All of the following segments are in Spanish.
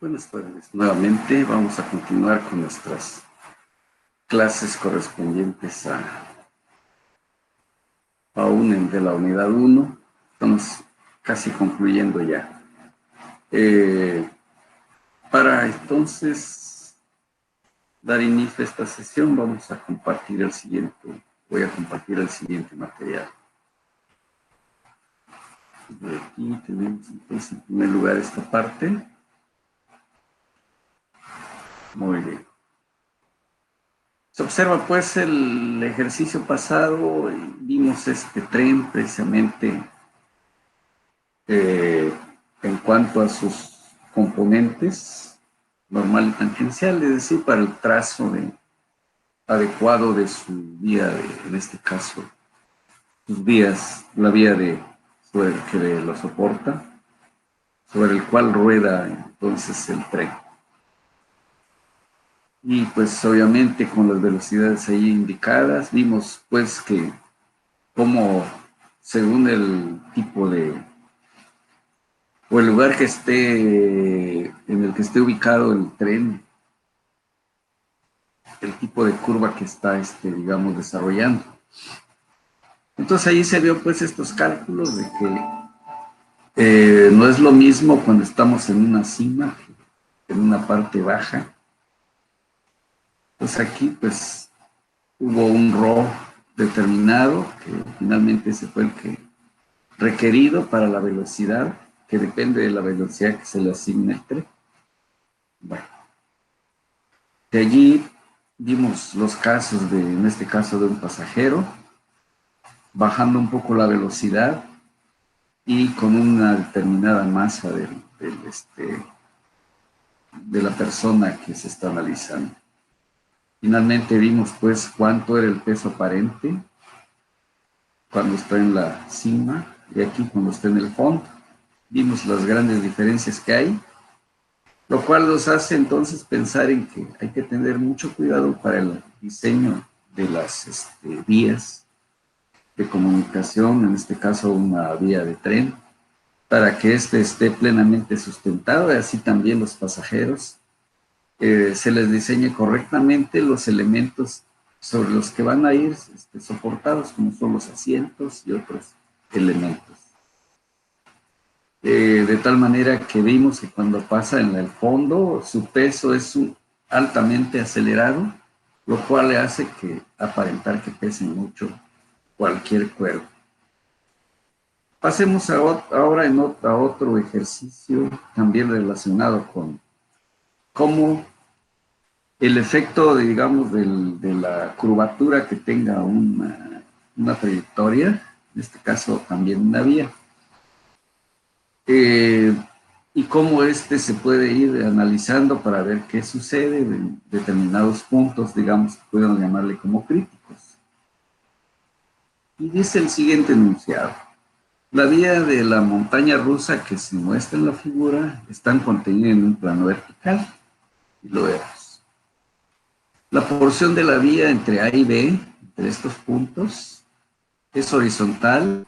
Buenas tardes. Nuevamente vamos a continuar con nuestras clases correspondientes a UNEM de la unidad 1. Estamos casi concluyendo ya. Para entonces dar inicio a esta sesión, vamos a compartir voy a compartir el siguiente material. De aquí tenemos entonces en primer lugar esta parte. Muy bien. Se observa pues el ejercicio pasado y vimos este tren precisamente en cuanto a sus componentes normal y tangencial, es decir, para el trazo adecuado de su vía, en este caso, sus vías, la vía que lo soporta, sobre el cual rueda entonces el tren. Y pues obviamente con las velocidades ahí indicadas, vimos pues que como según el tipo o el lugar que en el que esté ubicado el tren, el tipo de curva que está, digamos, desarrollando. Entonces ahí se vio pues estos cálculos de que no es lo mismo cuando estamos en una cima que en una parte baja. Pues aquí pues hubo un ρ determinado, que finalmente ese fue el que requerido para la velocidad, que depende de la velocidad que se le asigne el tren. Bueno, de allí vimos los casos en este caso de un pasajero, bajando un poco la velocidad y con una determinada masa de la persona que se está analizando. Finalmente vimos pues cuánto era el peso aparente cuando está en la cima y aquí cuando está en el fondo. Vimos las grandes diferencias que hay, lo cual nos hace entonces pensar en que hay que tener mucho cuidado para el diseño de las vías de comunicación, en este caso una vía de tren, para que esté plenamente sustentado y así también los pasajeros se les diseñe correctamente los elementos sobre los que van a ir soportados, como son los asientos y otros elementos. De tal manera que vimos que cuando pasa en el fondo, su peso es altamente acelerado, lo cual le hace aparentar que pese mucho cualquier cuerpo. Pasemos ahora a otro ejercicio también relacionado con cómo el efecto, digamos, de la curvatura que tenga una trayectoria, en este caso también una vía, y cómo se puede ir analizando para ver qué sucede en determinados puntos, digamos, que podemos llamarle como críticos. Y dice el siguiente enunciado: la vía de la montaña rusa que se muestra en la figura está contenida en un plano vertical, y lo vemos. La porción de la vía entre A y B, entre estos puntos, es horizontal,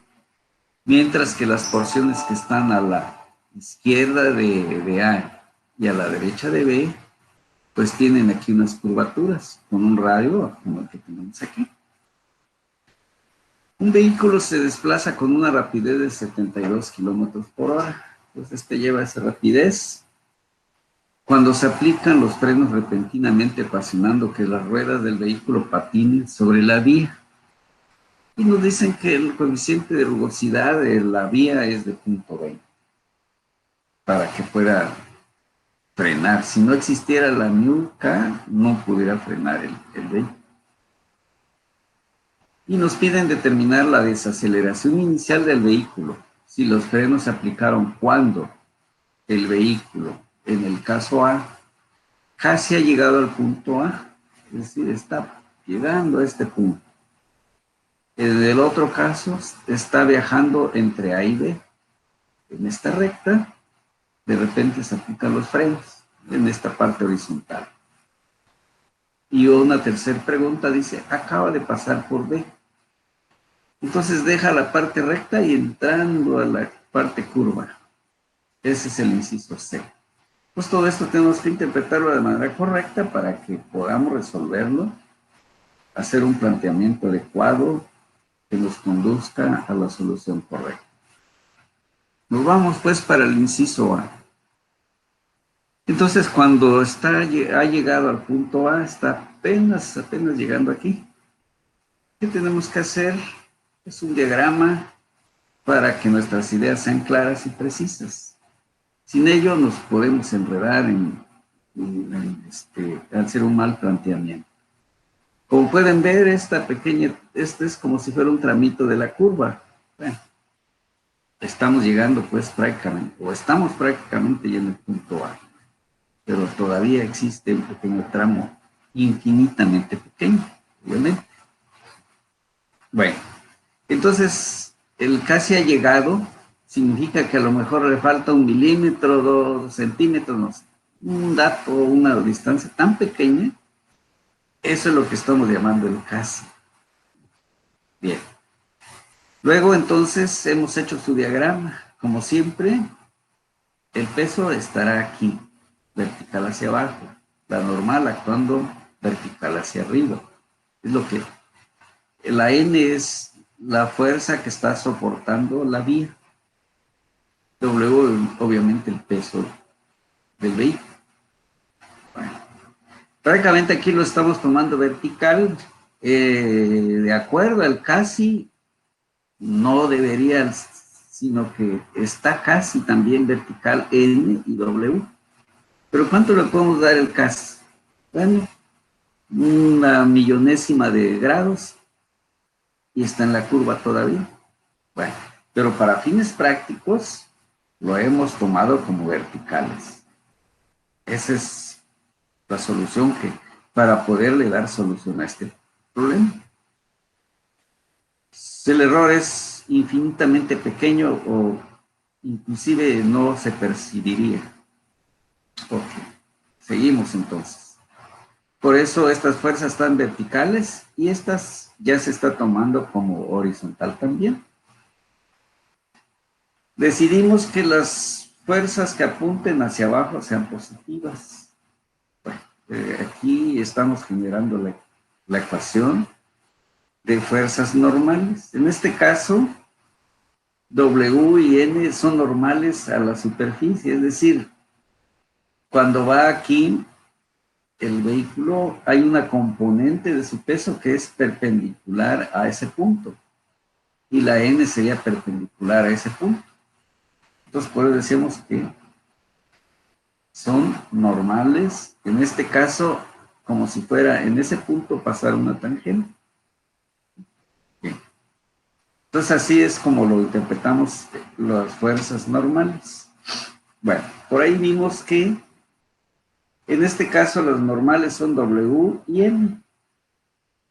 mientras que las porciones que están a la izquierda de A y a la derecha de B, pues tienen aquí unas curvaturas con un radio como el que tenemos aquí. Un vehículo se desplaza con una rapidez de 72 kilómetros por hora. Entonces lleva esa rapidez. Cuando se aplican los frenos repentinamente, ocasionando que las ruedas del vehículo patinen sobre la vía. Y nos dicen que el coeficiente de rugosidad de la vía es de 0.20 para que pueda frenar. Si no existiera la µK, no pudiera frenar el vehículo. Y nos piden determinar la desaceleración inicial del vehículo, si los frenos se aplicaron cuando el vehículo, en el caso A, casi ha llegado al punto A, es decir, está llegando a este punto. En el otro caso, está viajando entre A y B. En esta recta, de repente se aplican los frenos en esta parte horizontal. Y una tercera pregunta dice, acaba de pasar por B. Entonces deja la parte recta y entrando a la parte curva. Ese es el inciso C. Pues todo esto tenemos que interpretarlo de manera correcta para que podamos resolverlo, hacer un planteamiento adecuado que nos conduzca a la solución correcta. Nos vamos pues para el inciso A. Entonces, cuando ha llegado al punto A, está apenas llegando aquí. ¿Qué tenemos que hacer? Es un diagrama para que nuestras ideas sean claras y precisas. Sin ello nos podemos enredar en hacer un mal planteamiento. Como pueden ver, este es como si fuera un tramito de la curva. Bueno, estamos llegando pues prácticamente, o estamos prácticamente ya en el punto A, pero todavía existe un pequeño tramo infinitamente pequeño, obviamente. Bueno, entonces el casi ha llegado significa que a lo mejor le falta 1 milímetro, 2 centímetros, no sé, un dato, una distancia tan pequeña. Eso es lo que estamos llamando el casi. Bien. Luego, entonces, hemos hecho su diagrama. Como siempre, el peso estará aquí, vertical hacia abajo. La normal actuando vertical hacia arriba. Es lo que... La N es la fuerza que está soportando la vía. W, obviamente, el peso del vehículo. Bueno, prácticamente aquí lo estamos tomando vertical. De acuerdo al casi, no debería, sino que está casi también vertical N y W. Pero ¿cuánto le podemos dar el casi? Bueno, 1/1000ª de grados y está en la curva todavía. Bueno, pero para fines prácticos lo hemos tomado como verticales. Esa es la solución para poderle dar solución a este problema. Si el error es infinitamente pequeño o inclusive no se percibiría. Ok, seguimos entonces. Por eso estas fuerzas están verticales y estas ya se está tomando como horizontal también. Decidimos que las fuerzas que apunten hacia abajo sean positivas. Bueno, aquí estamos generando la ecuación de fuerzas normales. En este caso, W y N son normales a la superficie, es decir, cuando va aquí el vehículo, hay una componente de su peso que es perpendicular a ese punto, y la N sería perpendicular a ese punto. Entonces, por eso decimos que son normales, en este caso, como si fuera en ese punto pasar una tangente. Bien. Entonces, así es como lo interpretamos las fuerzas normales. Bueno, por ahí vimos que en este caso las normales son W y N,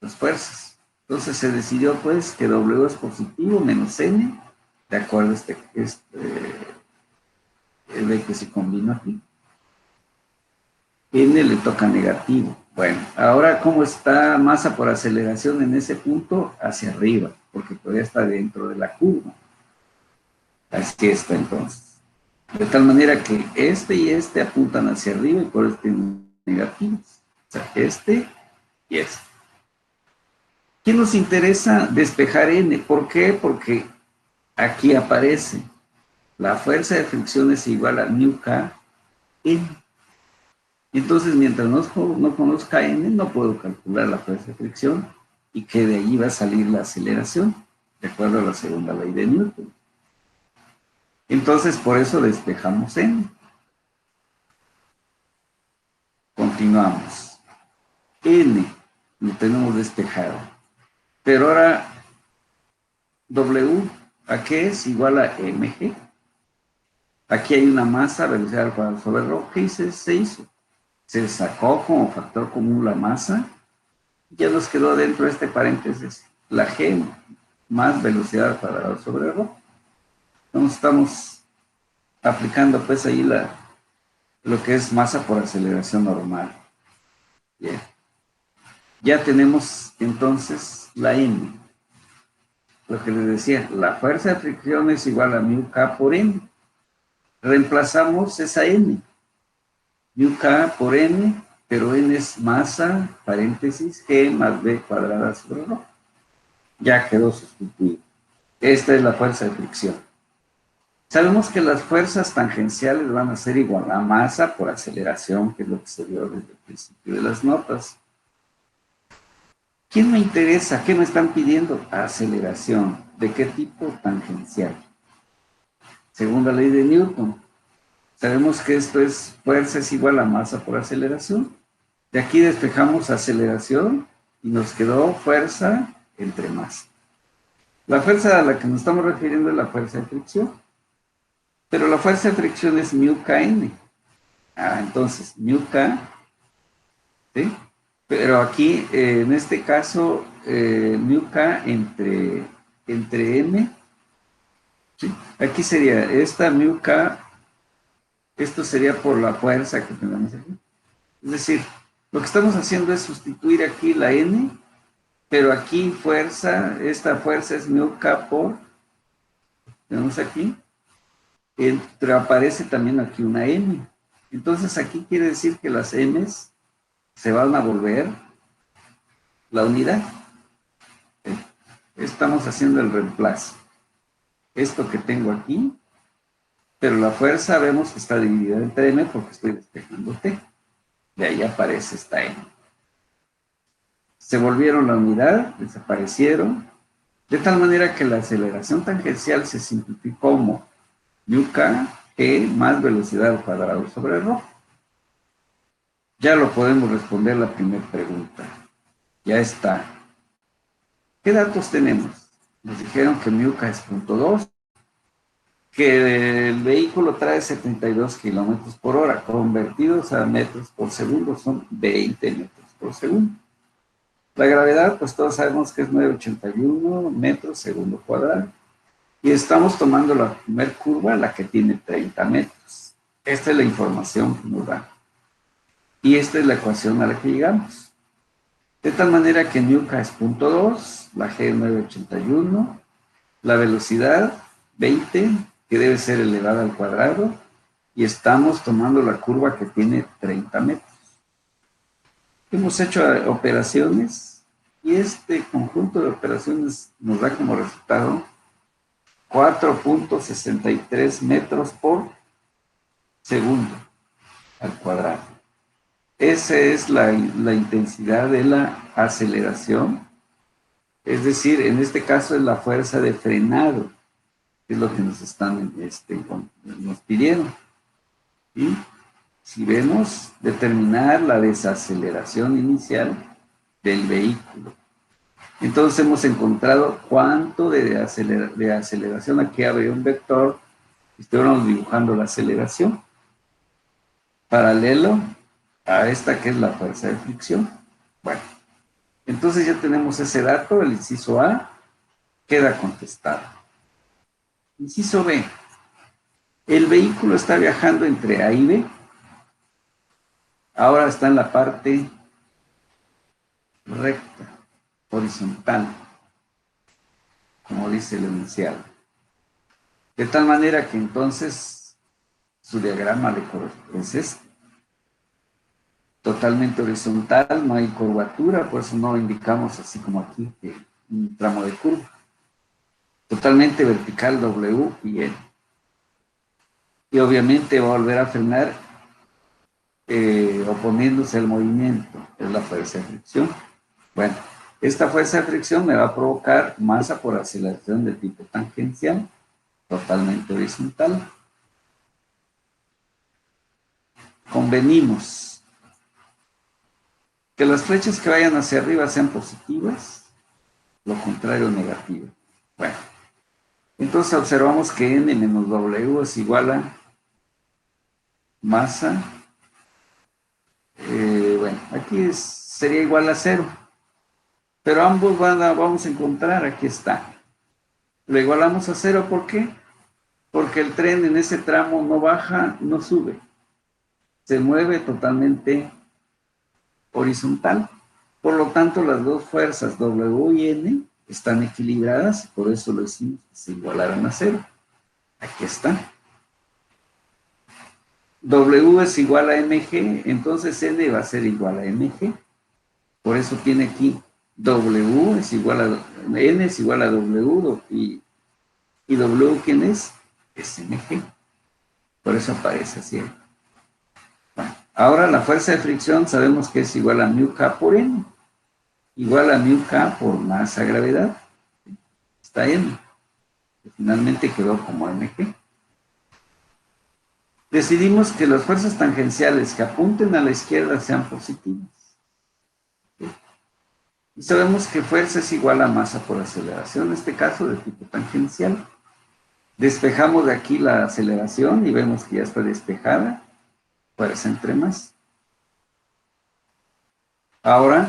las fuerzas. Entonces se decidió pues que W es positivo menos N, de acuerdo a el de que se combina aquí. N le toca negativo. Bueno, ahora ¿cómo está masa por aceleración en ese punto? Hacia arriba, porque todavía está dentro de la curva. Así está entonces. De tal manera que este y este apuntan hacia arriba y por eso tienen negativos. O sea, este y este. ¿Qué nos interesa despejar N? ¿Por qué? Porque aquí aparece la fuerza de fricción es igual a μk N. Entonces, mientras no conozca N, no puedo calcular la fuerza de fricción y que de allí va a salir la aceleración, de acuerdo a la segunda ley de Newton. Entonces, por eso despejamos N. Continuamos. N lo tenemos despejado. Pero ahora, W, ¿a qué es? Igual a mg. Aquí hay una masa, velocidad al cuadrado sobre ρ. ¿Qué se hizo? Se sacó como factor común la masa. Ya nos quedó dentro de este paréntesis la g más velocidad al cuadrado sobre ρ. Entonces estamos aplicando pues ahí lo que es masa por aceleración normal. Bien. Ya tenemos entonces la n. Lo que les decía, la fuerza de fricción es igual a μk por n. Reemplazamos esa n. mu k por n, pero n es masa, paréntesis, g más b cuadrada sobre rho. Ya quedó sustituido. Esta es la fuerza de fricción. Sabemos que las fuerzas tangenciales van a ser igual a masa por aceleración, que es lo que se vio desde el principio de las notas. ¿Quién me interesa? ¿Qué me están pidiendo? Aceleración. ¿De qué tipo? Tangencial. Según la ley de Newton. Sabemos que esto es fuerza es igual a masa por aceleración. De aquí despejamos aceleración y nos quedó fuerza entre masa. La fuerza a la que nos estamos refiriendo es la fuerza de fricción. Pero la fuerza de fricción es mu kn. Entonces, mu k, ¿sí? Pero aquí, en este caso, mu k entre m, ¿sí? Aquí sería esta mu k, esto sería por la fuerza que tenemos aquí. Es decir, lo que estamos haciendo es sustituir aquí la n, pero aquí fuerza, esta fuerza es mu k por, tenemos aquí, pero aparece también aquí una m. Entonces aquí quiere decir que las m's se van a volver la unidad. Estamos haciendo el reemplazo. Esto que tengo aquí, pero la fuerza vemos que está dividida entre m porque estoy despejando t. De ahí aparece esta m. Se volvieron la unidad, desaparecieron, de tal manera que la aceleración tangencial se simplificó como mu k g más velocidad al cuadrado sobre rho. Ya lo podemos responder la primera pregunta. Ya está. ¿Qué datos tenemos? Nos dijeron que mu k es 0.2, que el vehículo trae 72 kilómetros por hora, convertidos a metros por segundo son 20 metros por segundo. La gravedad, pues todos sabemos que es 981 metros segundo cuadrado. Y estamos tomando la primera curva, la que tiene 30 metros. Esta es la información que nos da. Y esta es la ecuación a la que llegamos. De tal manera que mu k es 0.2, la g es 981, la velocidad 20, que debe ser elevada al cuadrado, y estamos tomando la curva que tiene 30 metros. Hemos hecho operaciones, y este conjunto de operaciones nos da como resultado 4.63 metros por segundo al cuadrado. Esa es la intensidad de la aceleración, es decir, en este caso es la fuerza de frenado, que es lo que nos están nos pidieron. Y si vemos, determinar la desaceleración inicial del vehículo. Entonces hemos encontrado cuánto de aceleración. Aquí habría un vector, estuviéramos dibujando la aceleración, paralelo a esta que es la fuerza de fricción. Bueno, entonces ya tenemos ese dato, el inciso A queda contestado. Inciso B, el vehículo está viajando entre A y B. Ahora está en la parte recta, horizontal, como dice el enunciado. De tal manera que entonces su diagrama de corresponde es este. Totalmente horizontal, no hay curvatura, por eso no indicamos así como aquí que un tramo de curva. Totalmente vertical W y N. Y obviamente va a volver a frenar oponiéndose al movimiento, es la fuerza de fricción. Bueno, esta fuerza de fricción me va a provocar masa por aceleración de tipo tangencial, totalmente horizontal. Convenimos que las flechas que vayan hacia arriba sean positivas, lo contrario negativo. Bueno, entonces observamos que N menos W es igual a masa. Bueno, aquí sería igual a 0. Pero ambos vamos a encontrar, aquí está. Lo igualamos a 0, ¿por qué? Porque el tren en ese tramo no baja, no sube. Se mueve totalmente horizontal. Por lo tanto, las dos fuerzas W y N están equilibradas, por eso lo hicimos que se igualaran a 0. Aquí está. W es igual a mg, entonces N va a ser igual a mg. Por eso tiene aquí W es igual a, N es igual a W, y W, ¿quién es? Es mg. Por eso aparece así. Bueno, ahora la fuerza de fricción sabemos que es igual a mu K por N. Igual a mu K por masa gravedad. Está N. Que finalmente quedó como mg. Decidimos que las fuerzas tangenciales que apunten a la izquierda sean positivas. Y sabemos que fuerza es igual a masa por aceleración, en este caso de tipo tangencial. Despejamos de aquí la aceleración y vemos que ya está despejada. Fuerza entre más. Ahora,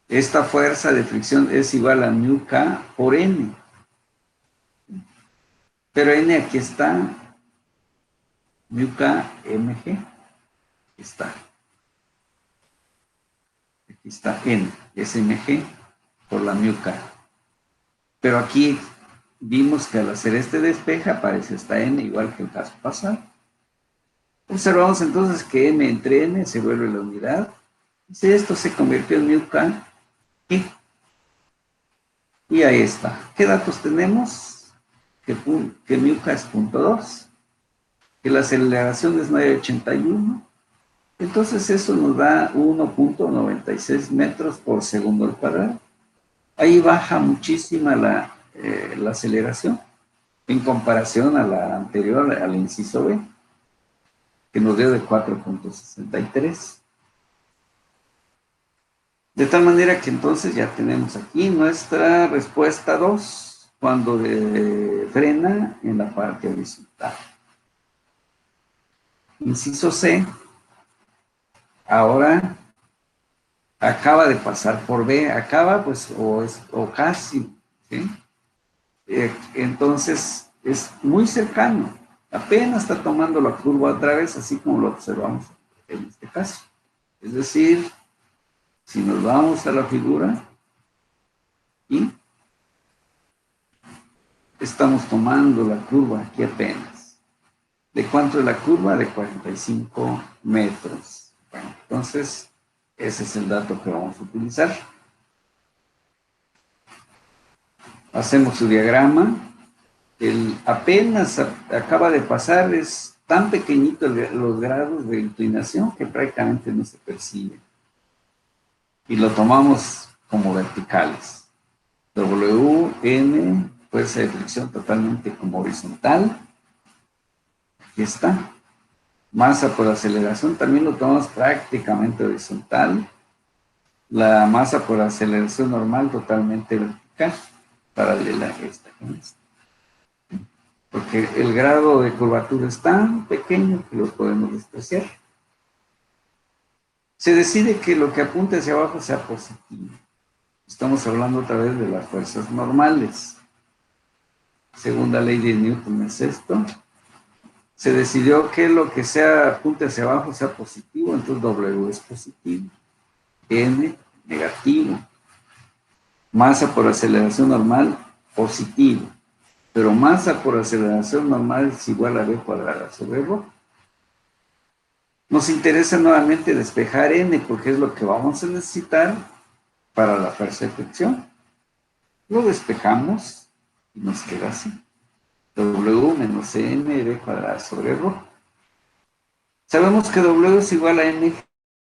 esta fuerza de fricción es igual a mu K por N. Pero N aquí está, mu K mg. Aquí está. Aquí está N, es mg por la mu K. Pero aquí vimos que al hacer este despeje aparece esta N igual que el caso pasado. Observamos entonces que M entre N se vuelve la unidad. Si esto se convirtió en mu K, y ahí está. ¿Qué datos tenemos? Que mu K es 0.2, que la aceleración es 981. Entonces eso nos da 1.96 metros por segundo al cuadrado. Ahí baja muchísima la aceleración en comparación a la anterior, al inciso B, que nos dio de 4.63. De tal manera que entonces ya tenemos aquí nuestra respuesta 2, cuando frena en la parte horizontal. Inciso C, ahora acaba de pasar por B, acaba pues o casi, ¿sí? Entonces es muy cercano, apenas está tomando la curva otra vez, así como lo observamos en este caso. Es decir, si nos vamos a la figura y estamos tomando la curva aquí apenas. ¿De cuánto es la curva? De 45 metros. Bueno, entonces ese es el dato que vamos a utilizar. Hacemos su diagrama. Apenas acaba de pasar, es tan pequeñito los grados de inclinación que prácticamente no se percibe. Y lo tomamos como verticales. W, N, fuerza de fricción totalmente como horizontal. Aquí está. Masa por aceleración también lo tomamos prácticamente horizontal. La masa por aceleración normal totalmente vertical, paralela a esta. Porque el grado de curvatura es tan pequeño que lo podemos despreciar. Se decide que lo que apunte hacia abajo sea positivo. Estamos hablando otra vez de las fuerzas normales. Segunda ley de Newton es esto. Se decidió que lo que sea apunte hacia abajo sea positivo, entonces W es positivo. N, negativo. Masa por aceleración normal, positivo. Pero masa por aceleración normal es igual a V cuadrada sobre Rho. Nos interesa nuevamente despejar N, porque es lo que vamos a necesitar para la fuerza de fricción. Lo despejamos y nos queda así. W menos N, V cuadrada sobre Rho. Sabemos que W es igual a MG.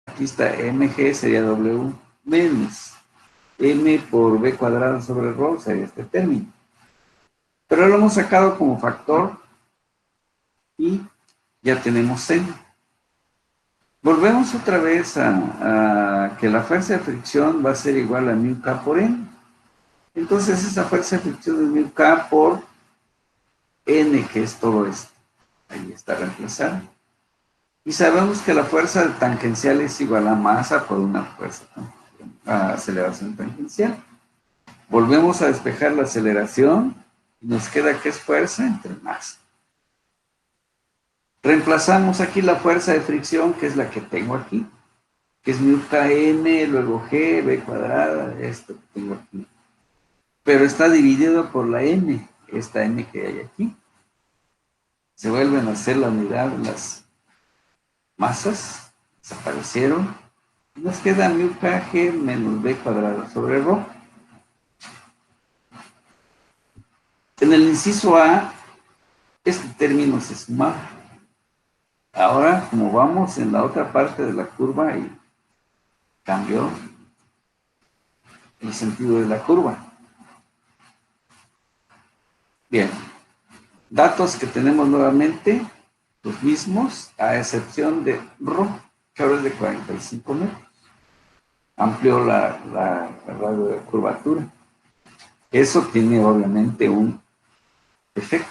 Aquí está MG, sería W menos M por V cuadrada sobre Rho, sería este término. Pero lo hemos sacado como factor y ya tenemos N. Volvemos otra vez a que la fuerza de fricción va a ser igual a mu K por N. Entonces esa fuerza de fricción es mu K por N, que es todo esto. Ahí está reemplazado. Y sabemos que la fuerza tangencial es igual a masa por una fuerza a aceleración tangencial. Volvemos a despejar la aceleración y nos queda que es fuerza entre masa. Reemplazamos aquí la fuerza de fricción, que es la que tengo aquí, que es mu Kn, luego G, V cuadrada, esto que tengo aquí. Pero está dividido por la N, esta N que hay aquí. Se vuelven a hacer la unidad masas desaparecieron. Nos queda mu kg menos b cuadrado sobre rho. En el inciso A, este término se sumaba. Ahora, como vamos en la otra parte de la curva, y cambió el sentido de la curva. Bien, datos que tenemos nuevamente, los mismos, a excepción de rho, que ahora es de 45 metros. Amplió la radio de curvatura. Eso tiene obviamente un efecto.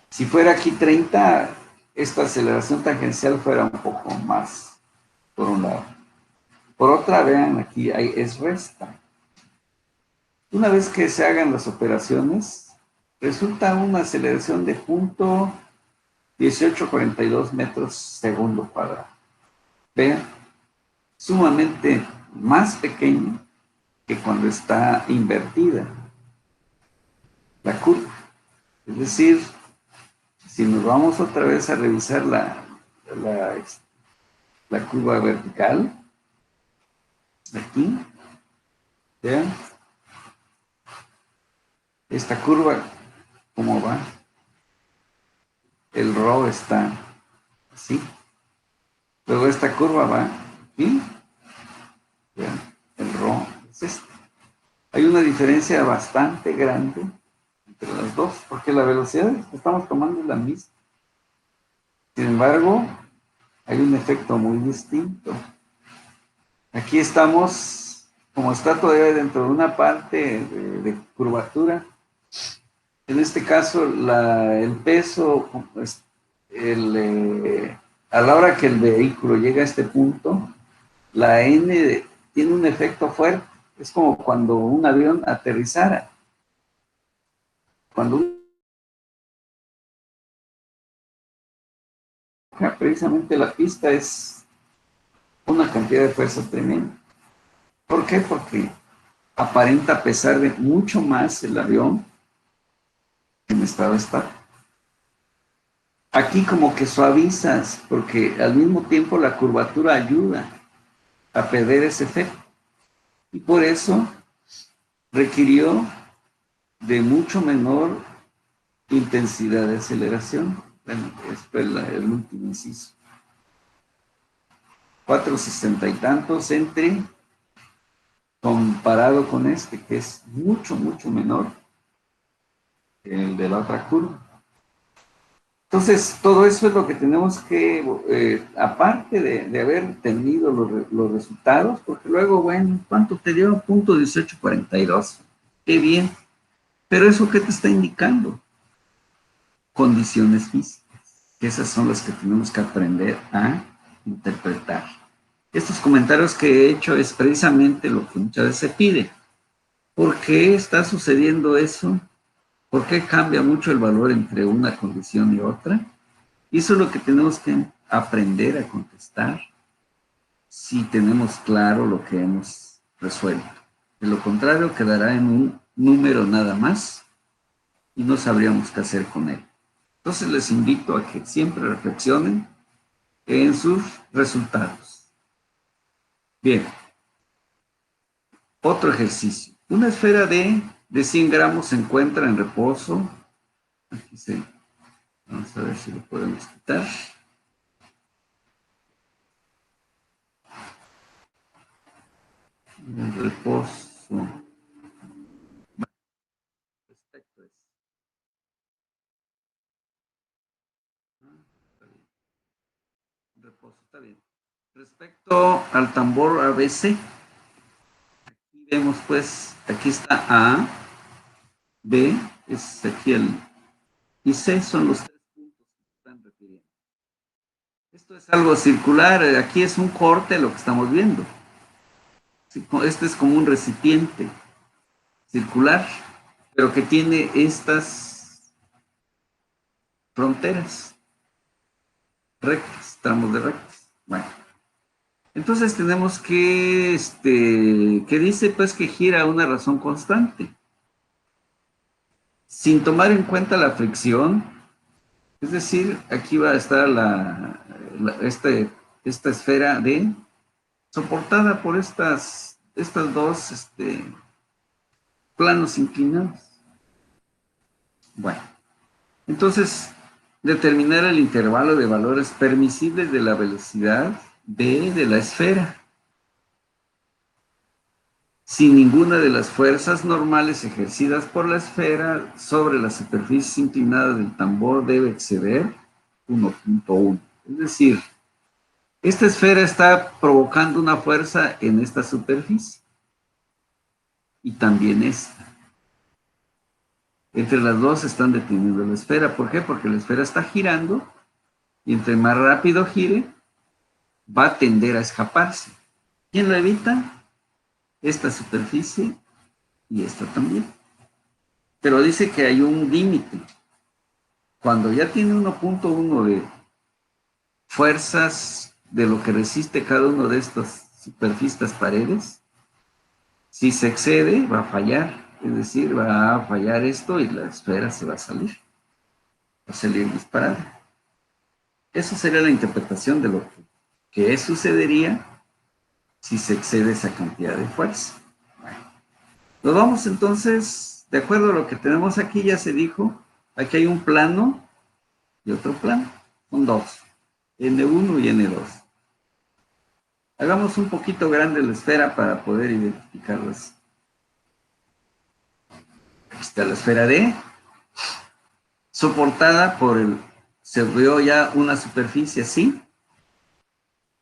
Si fuera aquí 30, esta aceleración tangencial fuera un poco más, por un lado. Por otra, vean, aquí es resta. Una vez que se hagan las operaciones, resulta una aceleración de 0.1842 metros segundo cuadrado. Vean, sumamente más pequeño que cuando está invertida la curva. Es decir, si nos vamos otra vez a revisar la curva vertical, aquí, vean, esta curva, ¿cómo va? El rho está así. Luego esta curva va aquí. Vean, el rho es este. Hay una diferencia bastante grande entre las dos, porque la velocidad que estamos tomando es la misma. Sin embargo, hay un efecto muy distinto. Aquí estamos, como está todavía dentro de una parte de curvatura, en este caso el peso, a la hora que el vehículo llega a este punto, la N tiene un efecto fuerte. Es como cuando un avión aterrizara. Cuando precisamente la pista es una cantidad de fuerza tremenda. ¿Por qué? Porque aparenta pesar de mucho más el avión en estado estático. Aquí como que suavizas, porque al mismo tiempo la curvatura ayuda a perder ese efecto. Y por eso requirió de mucho menor intensidad de aceleración. Bueno, este es el último inciso. 460 y tantos entre, comparado con este, que es mucho, mucho menor que el de la otra curva. Entonces, todo eso es lo que tenemos que, aparte de haber tenido los resultados, porque luego, bueno, ¿cuánto te dio? 0.1842. Qué bien. Pero ¿eso qué te está indicando? Condiciones físicas. Esas son las que tenemos que aprender a interpretar. Estos comentarios que he hecho es precisamente lo que muchas veces se pide. ¿Por qué está sucediendo eso? ¿Por qué cambia mucho el valor entre una condición y otra? Y eso es lo que tenemos que aprender a contestar si tenemos claro lo que hemos resuelto. De lo contrario, quedará en un número nada más y no sabríamos qué hacer con él. Entonces les invito a que siempre reflexionen en sus resultados. Bien. Otro ejercicio. Una esfera de 100 gramos se encuentra en reposo. Aquí se... Vamos a ver si lo podemos quitar. En reposo. Respecto a eso. Está bien. Reposo, está bien. Respecto al tambor ABC, aquí vemos pues, aquí está A, B, es aquí el, y C son los 3 puntos que se están refiriendo. Esto es algo circular, aquí es un corte lo que estamos viendo. Este es como un recipiente circular, pero que tiene estas fronteras rectas, tramos de rectas. Bueno, entonces tenemos que, que dice pues que gira a una razón constante, sin tomar en cuenta la fricción. Es decir, aquí va a estar esta esfera D soportada por estas dos planos inclinados. Bueno, entonces determinar el intervalo de valores permisibles de la velocidad D de la esfera, sin ninguna de las fuerzas normales ejercidas por la esfera sobre la superficie inclinada del tambor debe exceder 1.1. Es decir, esta esfera está provocando una fuerza en esta superficie y también esta. Entre las dos están deteniendo la esfera. ¿Por qué? Porque la esfera está girando y entre más rápido gire, va a tender a escaparse. ¿Quién lo evita? Esta superficie y esta también. Pero dice que hay un límite. Cuando ya tiene 1.1 de fuerzas de lo que resiste cada uno de estas superficies paredes, si se excede, va a fallar. Es decir, va a fallar esto y la esfera se va a salir. Va a salir disparada. Esa sería la interpretación de lo que sucedería si se excede esa cantidad de fuerza. Bueno, nos vamos entonces, de acuerdo a lo que tenemos aquí, ya se dijo, aquí hay un plano y otro plano. Son dos, N1 y N2. Hagamos un poquito grande la esfera para poder identificarlas. Aquí está la esfera D, soportada por se vio ya una superficie así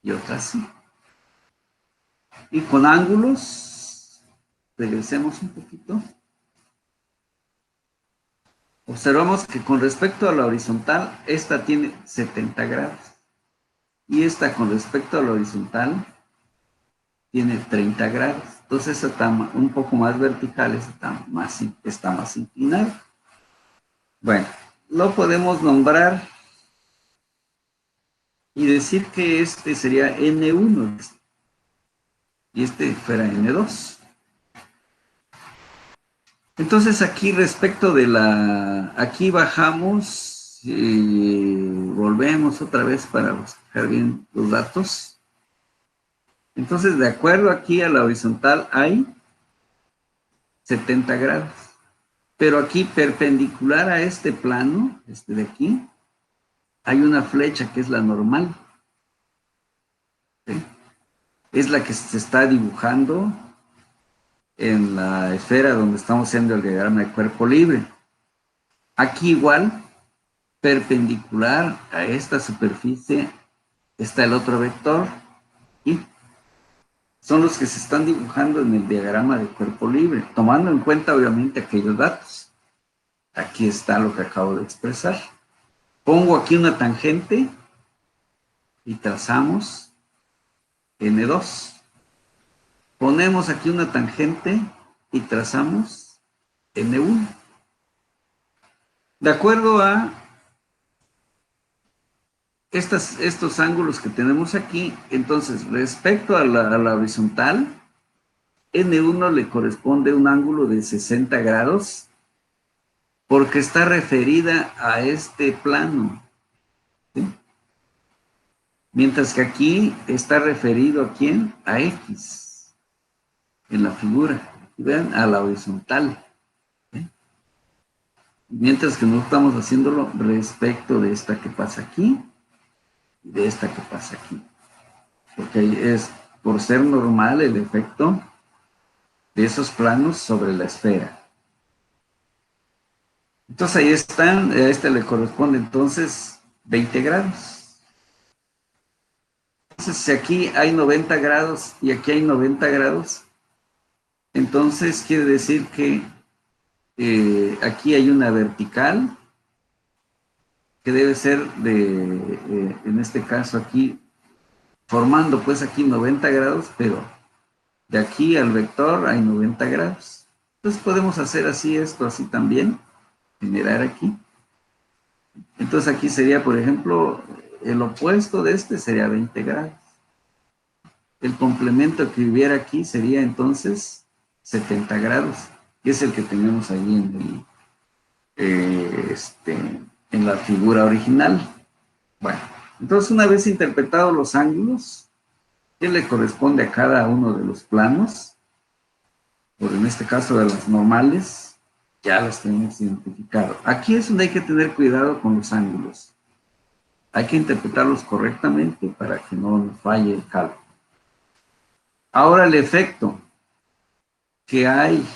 y otra así. Y con ángulos, regresemos un poquito. Observamos que con respecto a la horizontal, esta tiene 70 grados. Y esta con respecto a la horizontal, tiene 30 grados. Entonces esta está un poco más vertical, esta está más inclinada. Bueno, lo podemos nombrar y decir que este sería N1 y este fuera N2. Entonces aquí respecto de aquí bajamos, volvemos otra vez para buscar bien los datos. Entonces de acuerdo aquí a la horizontal hay 70 grados. Pero aquí perpendicular a este plano, de aquí, hay una flecha que es la normal. ¿Sí? Es la que se está dibujando en la esfera donde estamos haciendo el diagrama de cuerpo libre. Aquí igual, perpendicular a esta superficie, está el otro vector y son los que se están dibujando en el diagrama de cuerpo libre, tomando en cuenta obviamente aquellos datos. Aquí está lo que acabo de expresar. Pongo aquí una tangente y trazamos N2. Ponemos aquí una tangente y trazamos N1. De acuerdo a estos ángulos que tenemos aquí, entonces respecto a la horizontal, N1 le corresponde un ángulo de 60 grados porque está referida a este plano. ¿Sí? Mientras que aquí está referido ¿a quién? A X, en la figura. Vean, a la horizontal. ¿Sí? Mientras que no estamos haciéndolo respecto de esta que pasa aquí y de esta que pasa aquí. Porque es por ser normal el efecto de esos planos sobre la esfera. Entonces ahí están, a este le corresponde entonces 20 grados. Entonces si aquí hay 90 grados y aquí hay 90 grados, entonces quiere decir que aquí hay una vertical que debe ser en este caso aquí, formando pues aquí 90 grados, pero de aquí al vector hay 90 grados. Entonces podemos hacer así esto, así también, generar aquí. Entonces aquí sería, por ejemplo, el opuesto de este sería 20 grados. El complemento que hubiera aquí sería entonces 70 grados, que es el que tenemos ahí en la figura original. Bueno, Entonces, una vez interpretados los ángulos, ¿qué le corresponde a cada uno de los planos? Por en este caso de las normales, ya las tenemos identificado. Aquí es donde hay que tener cuidado con los ángulos. Hay que interpretarlos correctamente para que no nos falle el cálculo. Ahora el efecto que hay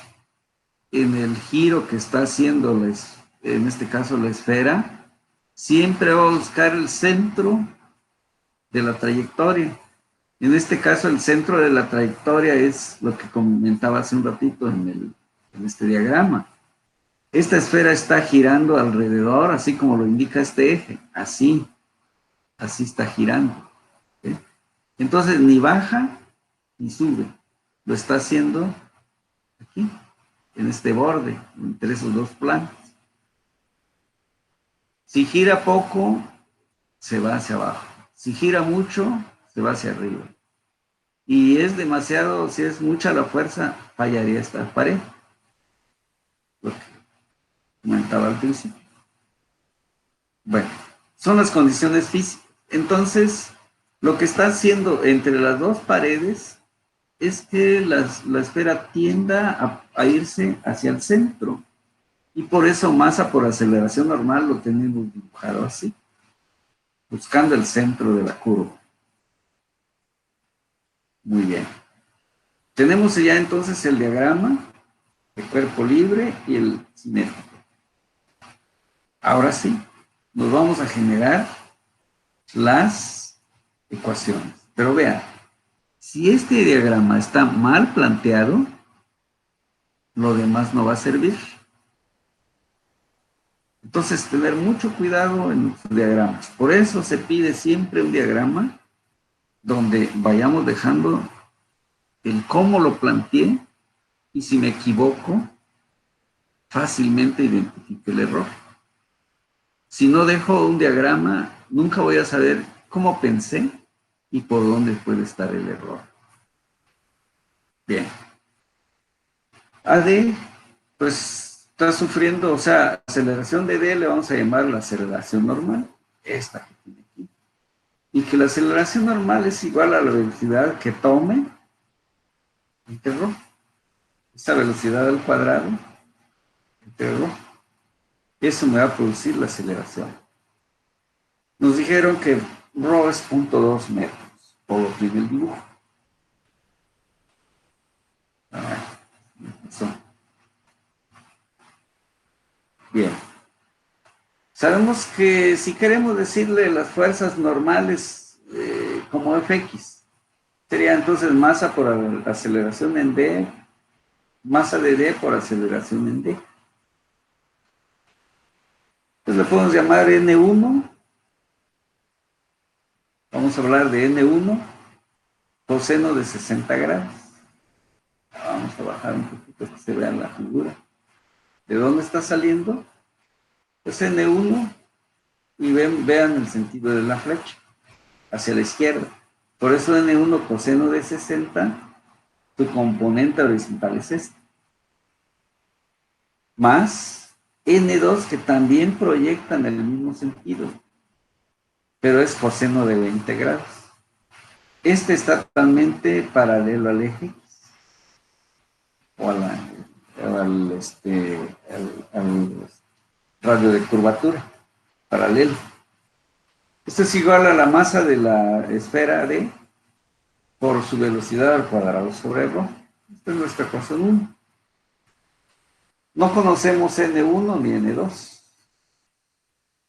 en el giro que está haciendo, en este caso la esfera, siempre va a buscar el centro de la trayectoria. En este caso, el centro de la trayectoria es lo que comentaba hace un ratito en este diagrama. Esta esfera está girando alrededor, así como lo indica este eje, así está girando. ¿Sí? Entonces, ni baja ni sube, lo está haciendo aquí, en este borde, entre esos dos planos. Si gira poco, se va hacia abajo. Si gira mucho, se va hacia arriba. Y es demasiado, si es mucha la fuerza, fallaría esta pared. Lo que comentaba al principio. Bueno, son las condiciones físicas. Entonces, lo que está haciendo entre las dos paredes es que la esfera tienda a irse hacia el centro. Y por eso masa por aceleración normal lo tenemos dibujado así, buscando el centro de la curva. Muy bien. Tenemos ya entonces el diagrama de cuerpo libre y el cinético. Ahora sí, nos vamos a generar las ecuaciones. Pero vean, si este diagrama está mal planteado, lo demás no va a servir. Entonces, tener mucho cuidado en los diagramas. Por eso se pide siempre un diagrama donde vayamos dejando el cómo lo planteé y si me equivoco, fácilmente identifique el error. Si no dejo un diagrama, nunca voy a saber cómo pensé y por dónde puede estar el error. Bien. AD, pues está sufriendo, o sea, aceleración de D le vamos a llamar la aceleración normal, esta que tiene aquí. Y que la aceleración normal es igual a la velocidad que tome entre ρ. Esta velocidad al cuadrado entre ρ. Eso me va a producir la aceleración. Nos dijeron que ρ es 0.2 metros, por lo que en el dibujo. Eso. Bien. Sabemos que si queremos decirle las fuerzas normales como Fx, sería entonces masa por aceleración en D, masa de D por aceleración en D. Entonces le podemos llamar N1. Vamos a hablar de N1, coseno de 60 grados. Vamos a bajar un poquito que se vea la figura. ¿De dónde está saliendo? Pues N1 y vean el sentido de la flecha, hacia la izquierda. Por eso N1 coseno de 60, su componente horizontal es este. Más N2 que también proyectan en el mismo sentido, pero es coseno de 20 grados. Este está totalmente paralelo al eje o al radio de curvatura, paralelo. Esto es igual a la masa de la esfera D por su velocidad al cuadrado sobre ρ. Esta es nuestra ecuación 1. No conocemos N1 ni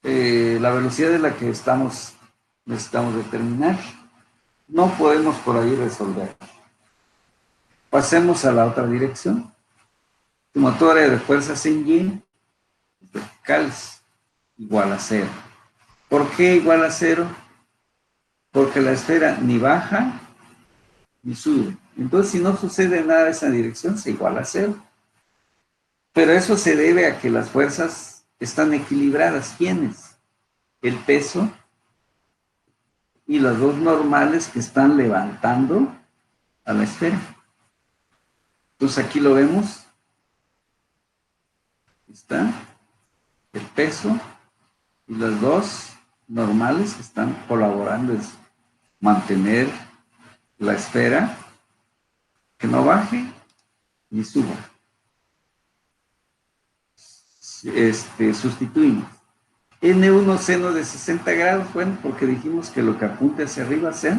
N2. La velocidad es la que necesitamos determinar. No podemos por ahí resolver. Pasemos a la otra dirección. Sumatoria de fuerzas en Y verticales igual a 0. ¿Por qué igual a 0? Porque la esfera ni baja ni sube. Entonces, si no sucede nada en esa dirección, se iguala a 0. Pero eso se debe a que las fuerzas están equilibradas. ¿Quiénes? El peso y las dos normales que están levantando a la esfera. Entonces, aquí lo vemos. Está el peso y las dos normales que están colaborando en mantener la esfera que no baje ni suba. Sustituimos. N1 seno de 60 grados, bueno, porque dijimos que lo que apunte hacia arriba sea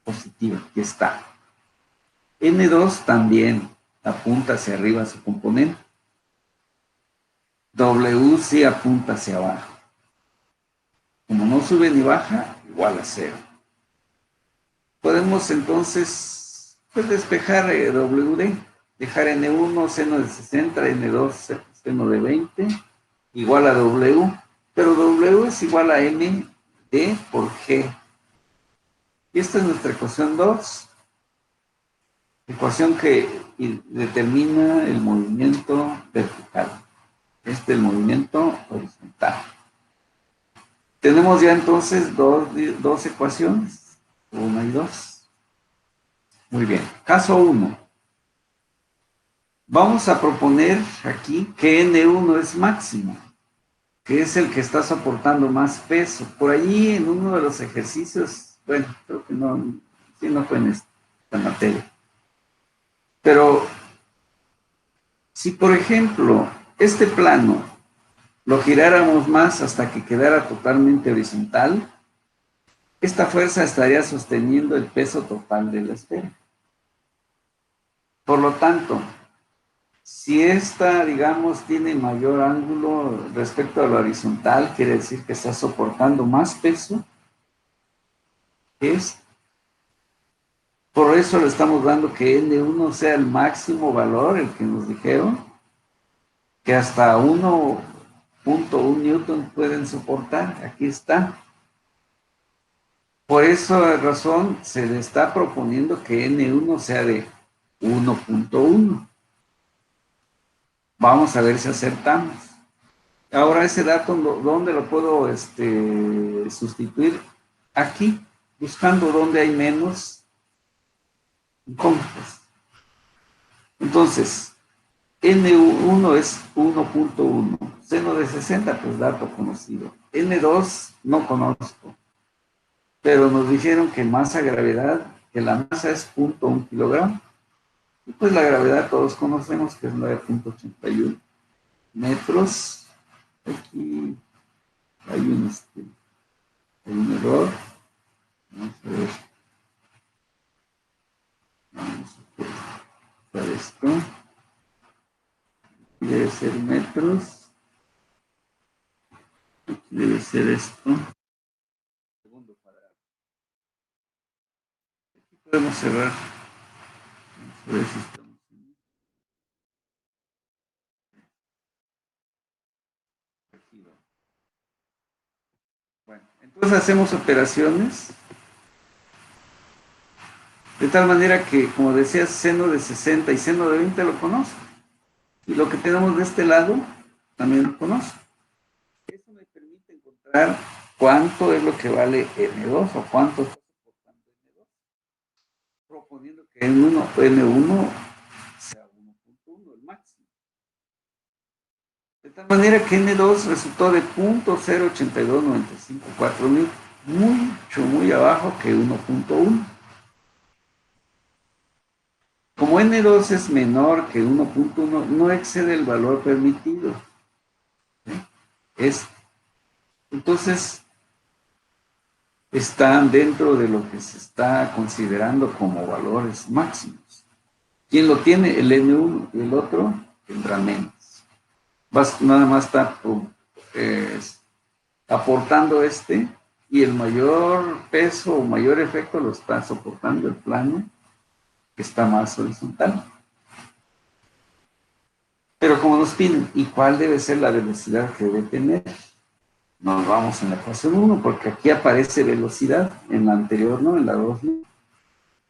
positivo, que está. N2 también apunta hacia arriba su componente. W sí apunta hacia abajo. Como no sube ni baja, igual a 0. Podemos entonces pues, despejar WD, dejar N1 seno de 60, N2 seno de 20, igual a W, pero W es igual a M D por G. Y esta es nuestra ecuación 2, ecuación que determina el movimiento vertical. Este es el movimiento horizontal. Tenemos ya entonces dos ecuaciones, 1 y 2. Muy bien, caso 1. Vamos a proponer aquí que N1 es máximo, que es el que está soportando más peso. Por allí en uno de los ejercicios, bueno, creo que no, sí, no fue en esta materia. Pero si por ejemplo este plano lo giráramos más hasta que quedara totalmente horizontal, esta fuerza estaría sosteniendo el peso total de la esfera. Por lo tanto, si esta, digamos, tiene mayor ángulo respecto a lo horizontal, quiere decir que está soportando más peso. Por eso le estamos dando que N1 sea el máximo valor, el que nos dijeron, que hasta 1.1 newton pueden soportar. Aquí está. Por esa razón se le está proponiendo que N1 sea de 1.1. Vamos a ver si acertamos. Ahora ese dato, ¿dónde lo puedo sustituir? Aquí, buscando dónde hay menos incógnitas. Entonces, N1 es 1.1. Seno de 60, pues dato conocido. N2 no conozco. Pero nos dijeron que masa gravedad, que la masa es 0.1 kilogramo. Y pues la gravedad todos conocemos que es 9.81 metros. Aquí hay un error. Vamos a ver. Vamos a ver esto. Aquí debe ser metros. Aquí debe ser esto. Segundo cuadrado. Aquí podemos cerrar. Vamos a ver si estamos. Bueno, entonces hacemos operaciones de tal manera que, como decías, seno de 60 y seno de 20 lo conozco. Y lo que tenemos de este lado también lo conozco. Eso me permite encontrar cuánto es lo que vale N2 o cuánto está soportando N2. Proponiendo que N1 sea 1.1, el máximo. De tal manera que N2 resultó de 0.08295.4 mil, muy abajo que 1.1. Como N2 es menor que 1.1, no excede el valor permitido. Entonces, están dentro de lo que se está considerando como valores máximos. Quien lo tiene, el N1, y el otro tendrá menos. Nada más está aportando y el mayor peso o mayor efecto lo está soportando el plano que está más horizontal. Pero como nos piden, ¿y cuál debe ser la velocidad que debe tener? Nos vamos en la ecuación 1, porque aquí aparece velocidad, en la anterior no, en la 2 no.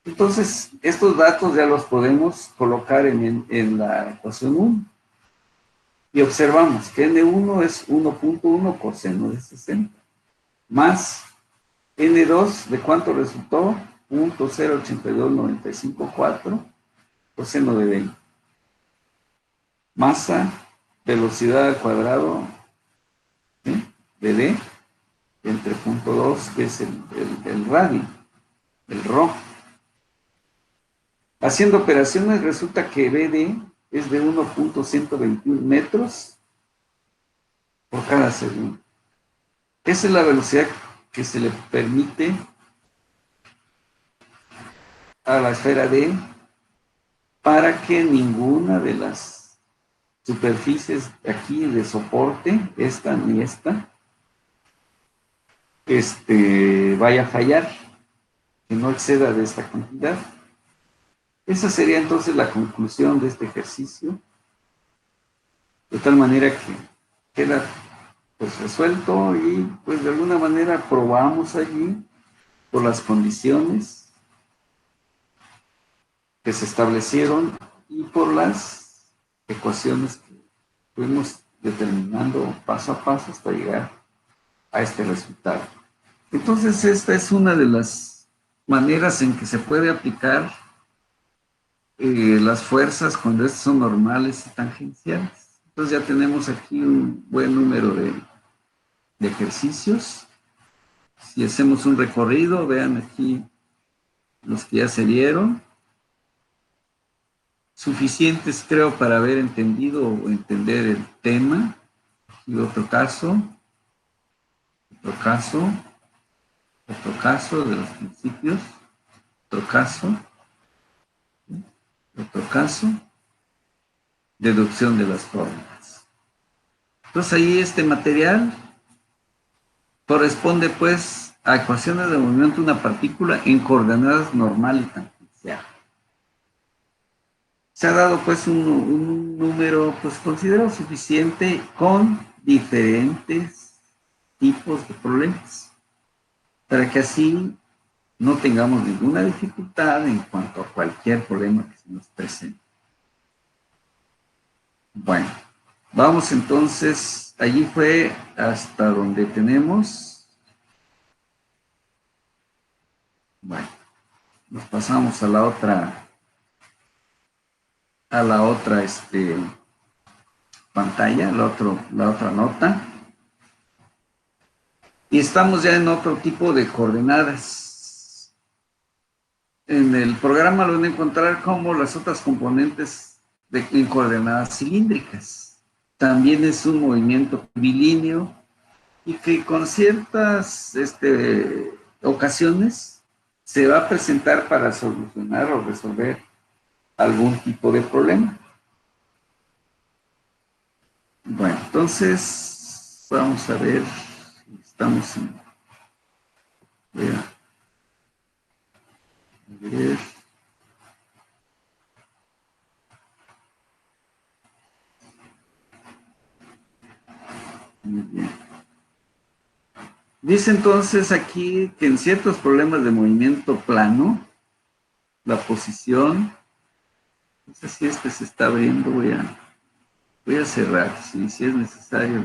Entonces, estos datos ya los podemos colocar en la ecuación 1. Y observamos que N1 es 1.1 coseno de 60, más N2, ¿de cuánto resultó? 0.082954 coseno de 20. Masa, velocidad al cuadrado, ¿sí?, de D, entre punto 2, que es el radio, el RO. Haciendo operaciones resulta que BD es de 1.121 metros por cada segundo. Esa es la velocidad que se le permite a la esfera D para que ninguna de las superficies aquí de soporte, esta ni esta, vaya a fallar, que no exceda de esta cantidad. Esa sería entonces la conclusión de este ejercicio, de tal manera que queda pues resuelto y pues de alguna manera probamos allí por las condiciones que se establecieron y por las ecuaciones que fuimos determinando paso a paso hasta llegar a este resultado. Entonces esta es una de las maneras en que se puede aplicar las fuerzas cuando estas son normales y tangenciales. Entonces ya tenemos aquí un buen número de ejercicios. Si hacemos un recorrido, vean aquí los que ya se dieron. Suficientes, creo, para haber entendido o entender el tema. Y otro caso de los principios, otro caso, deducción de las fórmulas. Entonces ahí este material corresponde pues a ecuaciones de movimiento de una partícula en coordenadas normal y tangencial. Se ha dado pues un número pues considerado suficiente con diferentes tipos de problemas, para que así no tengamos ninguna dificultad en cuanto a cualquier problema que se nos presente. Bueno, vamos entonces, allí fue hasta donde tenemos. Bueno, nos pasamos a la otra pantalla, la otra nota. Y estamos ya en otro tipo de coordenadas. En el programa lo van a encontrar como las otras componentes en coordenadas cilíndricas. También es un movimiento bilíneo y que con ciertas ocasiones se va a presentar para solucionar o resolver algún tipo de problema. Bueno, entonces vamos a ver, estamos en... A ver. Muy bien. Dice entonces aquí que en ciertos problemas de movimiento plano, la posición, no sé si se está abriendo, voy a cerrar, si es necesario,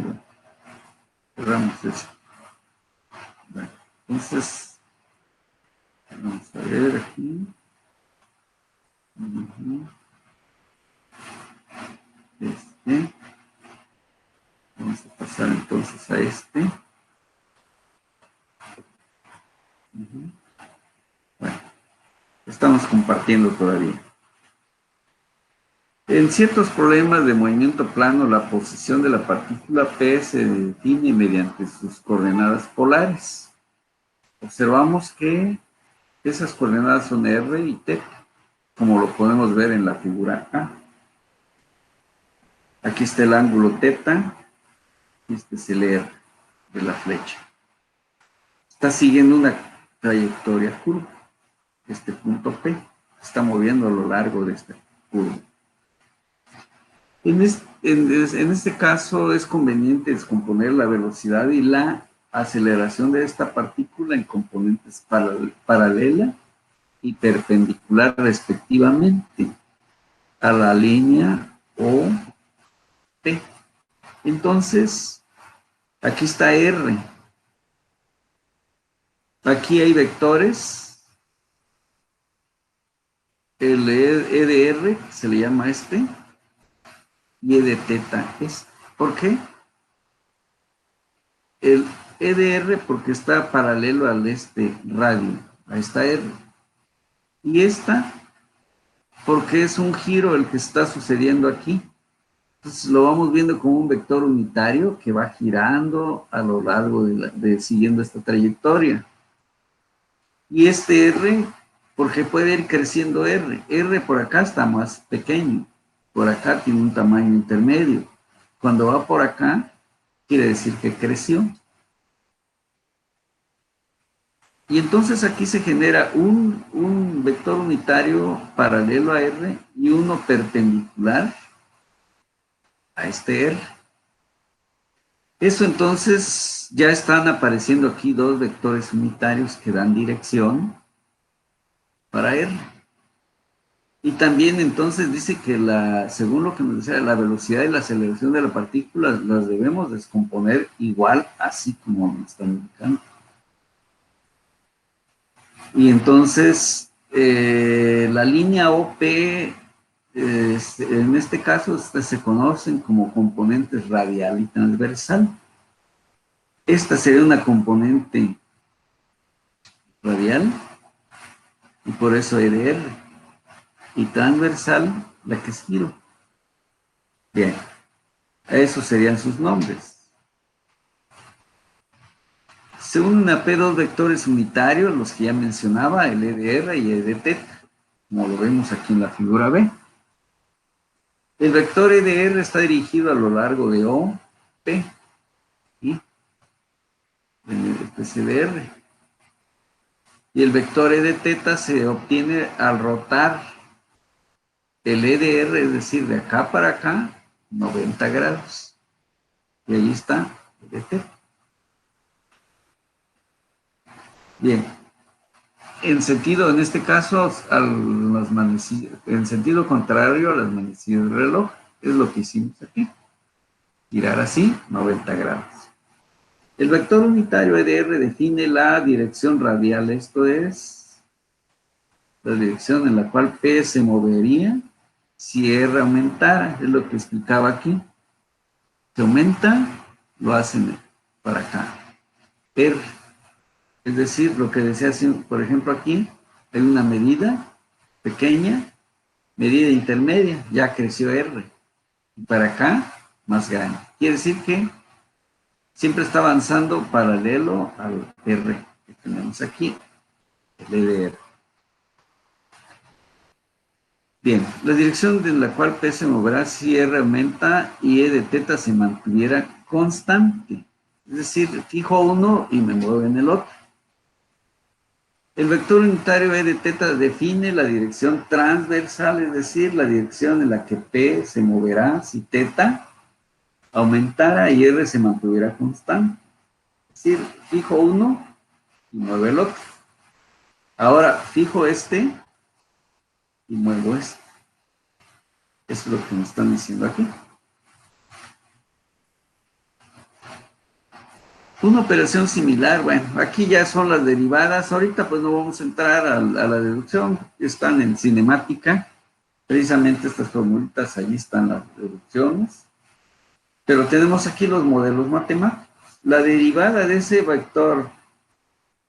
cerramos eso. Bueno, entonces, vamos a ver aquí. Vamos a pasar entonces a este. Bueno, estamos compartiendo todavía. En ciertos problemas de movimiento plano, la posición de la partícula P se define mediante sus coordenadas polares. Observamos que esas coordenadas son R y θ, como lo podemos ver en la figura A. Aquí está el ángulo θ, y este es el R de la flecha. Está siguiendo una trayectoria curva. Este punto P se está moviendo a lo largo de esta curva. En este caso es conveniente descomponer la velocidad y la aceleración de esta partícula en componentes paralela y perpendicular respectivamente a la línea OT. Entonces, aquí está R. Aquí hay vectores. El E de R, se le llama y E de θ es. ¿Por qué? E de R porque está paralelo al este radio, a esta R. Y esta porque es un giro el que está sucediendo aquí. Entonces lo vamos viendo como un vector unitario que va girando a lo largo siguiendo esta trayectoria. Y este R, porque puede ir creciendo R. R por acá está más pequeño, por acá tiene un tamaño intermedio. Cuando va por acá, quiere decir que creció. Y entonces aquí se genera un vector unitario paralelo a R y uno perpendicular a este R. Eso entonces ya están apareciendo aquí dos vectores unitarios que dan dirección para R. Y también entonces dice que según lo que nos decía, la velocidad y la aceleración de la partícula las debemos descomponer igual, así como nos están indicando. Y entonces la línea OP, en este caso, se conocen como componentes radial y transversal. Esta sería una componente radial y por eso EDR. Y transversal, la que es giro. Bien, esos serían sus nombres. Se unen a P dos vectores unitarios, los que ya mencionaba, el EDR y EDT, como lo vemos aquí en la figura B. El vector EDR está dirigido a lo largo de O, P, y este es EDR. Y el vector EDT se obtiene al rotar el EDR, es decir, de acá para acá, 90 grados. Y ahí está EDT. Bien, en este caso, en sentido contrario a las manecillas del reloj, es lo que hicimos aquí. Girar así, 90 grados. El vector unitario EDR define la dirección radial, esto es la dirección en la cual P se movería si R aumentara, es lo que explicaba aquí. Se aumenta, lo hacen para acá. R, es decir, lo que decía, por ejemplo, aquí hay una medida pequeña, medida intermedia, ya creció R. Y para acá, más grande. Quiere decir que siempre está avanzando paralelo al R que tenemos aquí, el EDR. Bien, la dirección de la cual P se moverá si R aumenta y E de teta se mantuviera constante. Es decir, fijo uno y me muevo en el otro. El vector unitario E de teta define la dirección transversal, es decir, la dirección en la que P se moverá si teta aumentara y R se mantuviera constante. Es decir, fijo uno y muevo el otro. Ahora fijo este y muevo este. Eso es lo que nos están diciendo aquí. Una operación similar, bueno, aquí ya son las derivadas. Ahorita pues no vamos a entrar a la deducción, están en cinemática. Precisamente estas formulitas, allí están las deducciones. Pero tenemos aquí los modelos matemáticos. La derivada de ese vector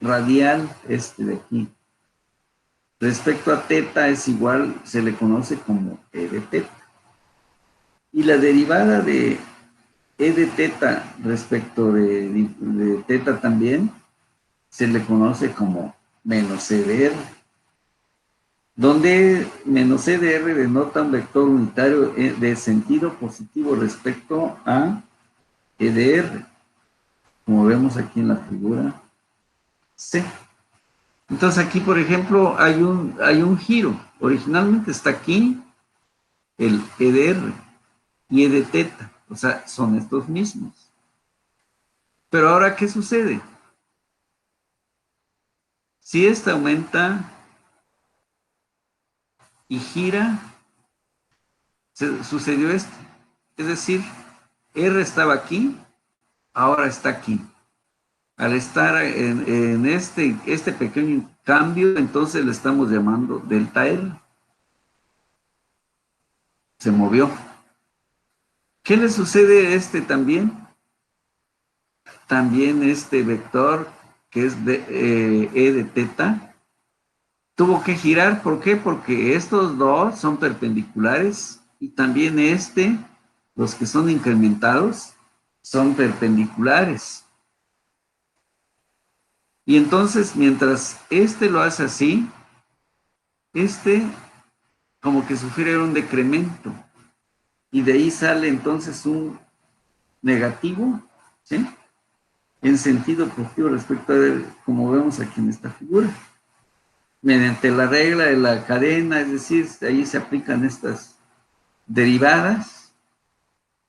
radial, este de aquí, respecto a teta es igual, se le conoce como E de teta. Y la derivada de E de teta respecto de teta también se le conoce como menos E de R, donde menos E de R denota un vector unitario de sentido positivo respecto a E de R, como vemos aquí en la figura C. Entonces aquí, por ejemplo, hay un giro. Originalmente está aquí el E de R y E de teta, o sea, son estos mismos. Pero ahora, ¿qué sucede? Si esta aumenta y gira, sucedió esto. Es decir, R estaba aquí, ahora está aquí. Al estar en este pequeño cambio, entonces le estamos llamando delta R. Se movió. ¿Qué le sucede a este también? también este vector, que es de e de teta, tuvo que girar. ¿Por qué? Porque estos dos son perpendiculares y también los que son incrementados, son perpendiculares. Y entonces, mientras lo hace así, como que sufriera un decremento. Y de ahí sale entonces un negativo, ¿sí? En sentido positivo respecto a, como vemos aquí en esta figura. Mediante la regla de la cadena, es decir, ahí se aplican estas derivadas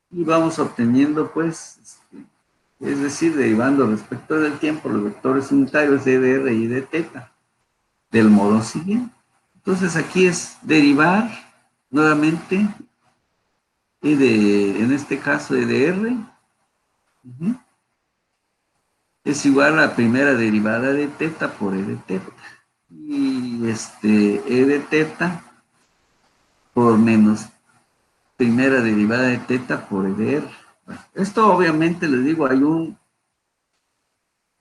y vamos obteniendo, pues, es decir, derivando respecto del tiempo los vectores unitarios de dr y de teta, del modo siguiente. Entonces aquí es derivar nuevamente en este caso e de r, es igual a la primera derivada de teta por e de teta. Y e de teta por menos primera derivada de teta por e de r. Bueno, esto obviamente les digo, hay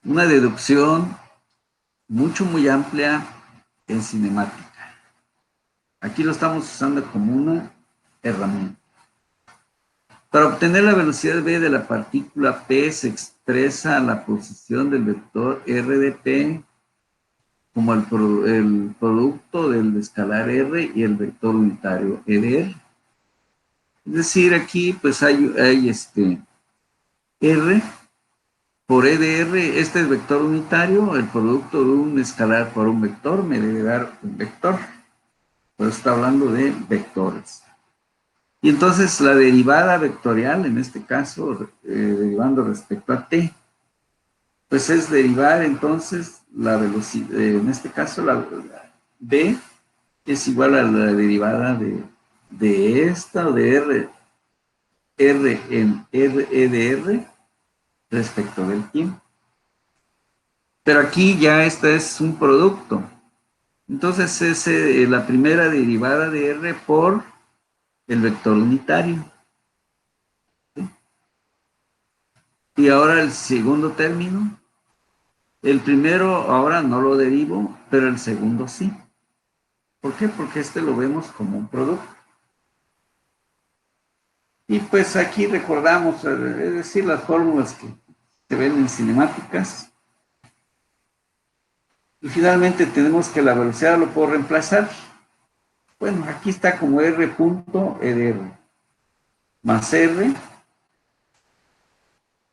una deducción muy amplia en cinemática. Aquí lo estamos usando como una herramienta. Para obtener la velocidad v de la partícula P se expresa la posición del vector r de P como el producto del escalar r y el vector unitario e de r. Es decir, aquí pues hay r por e de r, este es vector unitario, el producto de un escalar por un vector me debe dar un vector. Por eso está hablando de vectores. Y entonces la derivada vectorial, en este caso, derivando respecto a t, pues es derivar entonces la velocidad, en este caso la v es igual a la derivada de esta o de r en e de r respecto del tiempo. Pero aquí ya esta es un producto. Entonces es la primera derivada de r por el vector unitario. ¿Sí? Y ahora el segundo término. El primero ahora no lo derivo, pero el segundo sí. ¿Por qué? Porque lo vemos como un producto. Y pues aquí recordamos, es decir, las fórmulas que se ven en cinemáticas. Y finalmente tenemos que la velocidad lo puedo reemplazar. Bueno, aquí está como r punto e de r más r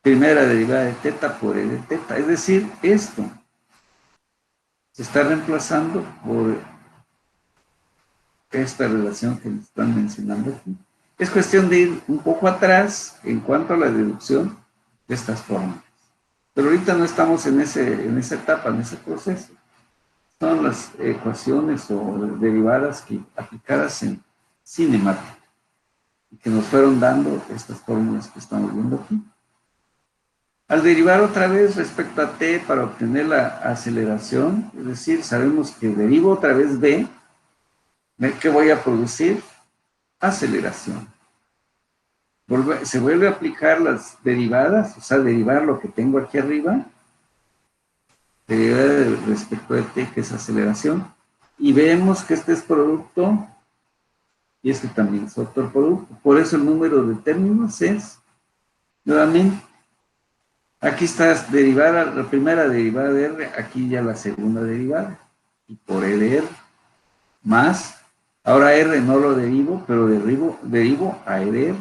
primera derivada de teta por e de teta. Es decir, esto se está reemplazando por esta relación que están mencionando aquí. Es cuestión de ir un poco atrás en cuanto a la deducción de estas fórmulas. Pero ahorita no estamos en esa etapa, en ese proceso. Son las ecuaciones o derivadas aplicadas en cinemática y que nos fueron dando estas fórmulas que estamos viendo aquí. Al derivar otra vez respecto a t para obtener la aceleración, es decir, sabemos que derivo otra vez v, ¿qué voy a producir? Aceleración. Se vuelve a aplicar las derivadas, o sea, derivar lo que tengo aquí arriba, derivada respecto de t, que es aceleración, y vemos que este es producto y este también es otro producto. Por eso el número de términos es, nuevamente, aquí está derivada, la primera derivada de r, aquí ya la segunda derivada, y por e de r, más, ahora r no lo derivo, pero derivo a e de r.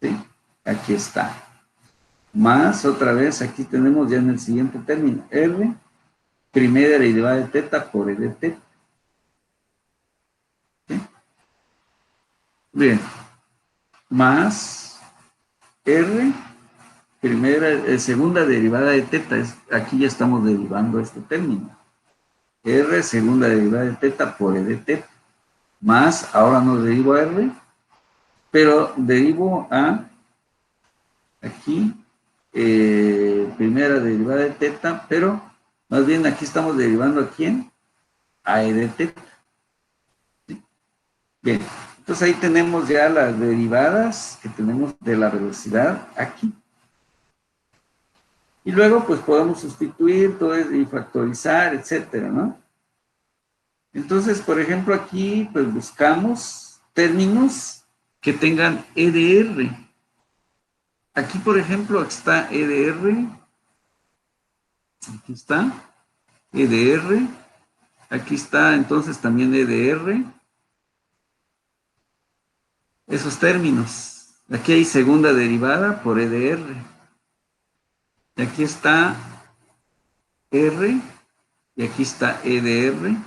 ¿Sí? Aquí está. Más, otra vez, aquí tenemos ya en el siguiente término, r, primera derivada de teta por e de teta. ¿Sí? Bien. Más r, segunda derivada de teta. Aquí ya estamos derivando este término. R, segunda derivada de teta por e de teta. Más, ahora no derivo a r, pero derivo a aquí, primera derivada de teta, pero más bien aquí estamos derivando a quién, a e de teta. ¿Sí? Bien, entonces ahí tenemos ya las derivadas que tenemos de la velocidad aquí. Y luego, pues, podemos sustituir todo y factorizar, etcétera, ¿no? Entonces, por ejemplo, aquí, pues, buscamos términos que tengan EDR. Aquí, por ejemplo, está EDR. Aquí está EDR. Aquí está, entonces, también EDR. Esos términos. Aquí hay segunda derivada por EDR. Y aquí está R. Y aquí está EDR.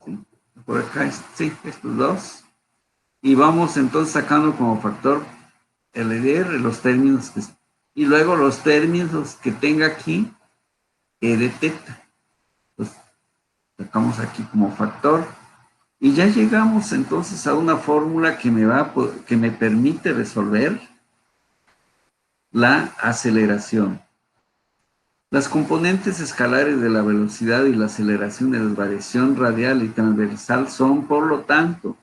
¿Sí? Por acá, sí, estos dos. Y vamos entonces sacando como factor el EDR, los términos que... Y luego los términos que tenga aquí, E de teta. Entonces, sacamos aquí como factor. Y ya llegamos entonces a una fórmula que que me permite resolver la aceleración. Las componentes escalares de la velocidad y la aceleración de la variación radial y transversal son, por lo tanto,